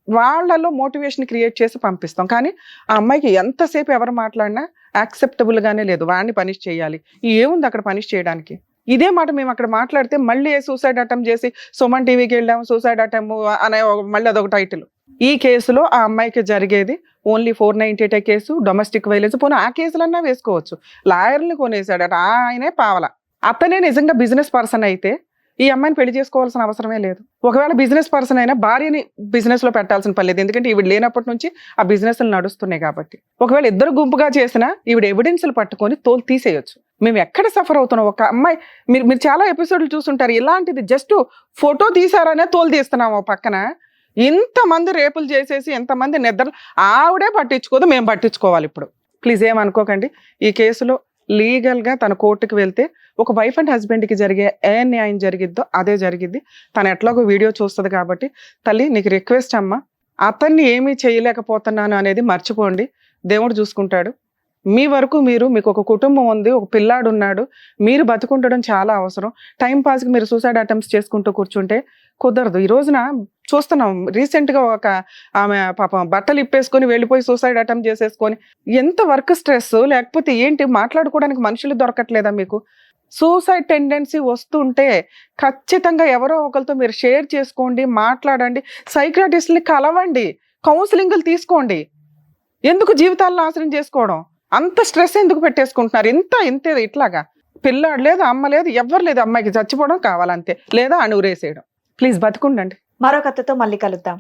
వాళ్ళలో మోటివేషన్ క్రియేట్ చేసి పంపిస్తాం. కానీ ఆ అమ్మాయికి ఎంతసేపు ఎవరు మాట్లాడినా యాక్సెప్టబుల్గానే లేదు. వాడిని పనిష్ చేయాలి, ఏముంది అక్కడ పనిష్ చేయడానికి? ఇదే మాట మేము అక్కడ మాట్లాడితే మళ్ళీ సూసైడ్ అటెంప్ట్ చేసి సుమన్ టీవీకి వెళ్ళాం సూసైడ్ అటెంప్ట్ అనే మళ్ళీ అదొక టైటిల్. ఈ కేసులో ఆ అమ్మాయికి జరిగేది ఓన్లీ 498 కేసు డొమెస్టిక్ వైలెన్స్. పోనీ ఆ కేసులన్నా వేసుకోవచ్చు. లాయర్ని కొనేసాడట, ఆయనే పావల. అతనే నిజంగా బిజినెస్ పర్సన్ అయితే ఈ అమ్మాయిని పెళ్లి చేసుకోవాల్సిన అవసరమే లేదు. ఒకవేళ బిజినెస్ పర్సన్ అయినా భార్యని బిజినెస్ లో పెట్టాల్సిన పని లేదు, ఎందుకంటే ఈవిడ లేనప్పటి నుంచి ఆ బిజినెస్ నడుస్తున్నాయి కాబట్టి. ఒకవేళ ఇద్దరు గుంపుగా చేసినా ఈవిడ ఎవిడెన్స్లు పట్టుకొని తోలు తీసేయొచ్చు. మేము ఎక్కడ సఫర్ అవుతున్నాం? ఒక అమ్మాయి మీరు చాలా ఎపిసోడ్లు చూస్తుంటారు, ఇలాంటిది జస్ట్ ఫోటో తీసారనే తోలు తీస్తున్నాము. పక్కన ఇంతమంది రేపులు చేసేసి ఎంతమంది నిద్ర ఆవిడే పట్టించుకోదు, మేము పట్టించుకోవాలి. ఇప్పుడు ప్లీజ్ ఏమనుకోకండి. ఈ కేసులో లీగల్గా తన కోర్టుకు వెళ్తే ఒక వైఫ్ అండ్ హస్బెండ్కి జరిగే ఏ న్యాయం జరిగిద్దో అదే జరిగిద్ది. తను ఎట్లాగో వీడియో చూస్తుంది కాబట్టి తల్లి నీకు రిక్వెస్ట్ అమ్మా, అతన్ని ఏమీ చేయలేకపోతున్నాను అనేది మర్చిపోండి, దేవుడు చూసుకుంటాడు. మీ వరకు మీకు ఒక కుటుంబం ఉంది, ఒక పిల్లాడు ఉన్నాడు, మీరు బతుకుండడం చాలా అవసరం. టైం పాస్కి మీరు సూసైడ్ అటెంప్ట్స్ చేసుకుంటూ కూర్చుంటే కుదరదు. ఈ రోజున చూస్తున్నాం, రీసెంట్గా ఒక ఆమె పాపం బట్టలు ఇప్పేసుకొని వెళ్ళిపోయి సూసైడ్ అటెంప్ట్ చేసేసుకొని. ఎంత వర్క్ స్ట్రెస్, లేకపోతే ఏంటి, మాట్లాడుకోవడానికి మనుషులు దొరకట్లేదా మీకు? సూసైడ్ టెండెన్సీ వస్తుంటే ఖచ్చితంగా ఎవరో ఒకరితో మీరు షేర్ చేసుకోండి, మాట్లాడండి, సైకియాట్రిస్ట్ని కలవండి, కౌన్సిలింగ్లు తీసుకోండి. ఎందుకు జీవితాలను నాశనం చేసుకోవడం? అంత స్ట్రెస్ ఎందుకు పెట్టేసుకుంటున్నారు? ఇంతే ఇట్లాగా పిల్లాడు లేదు, అమ్మ లేదు, ఎవ్వరు లేదు, అమ్మాయికి చచ్చిపోవడం కావాలంతే, లేదా అణురేసేయడం. ప్లీజ్ బతుకుండండి. మరో కథతో మళ్ళీ కలుద్దాం.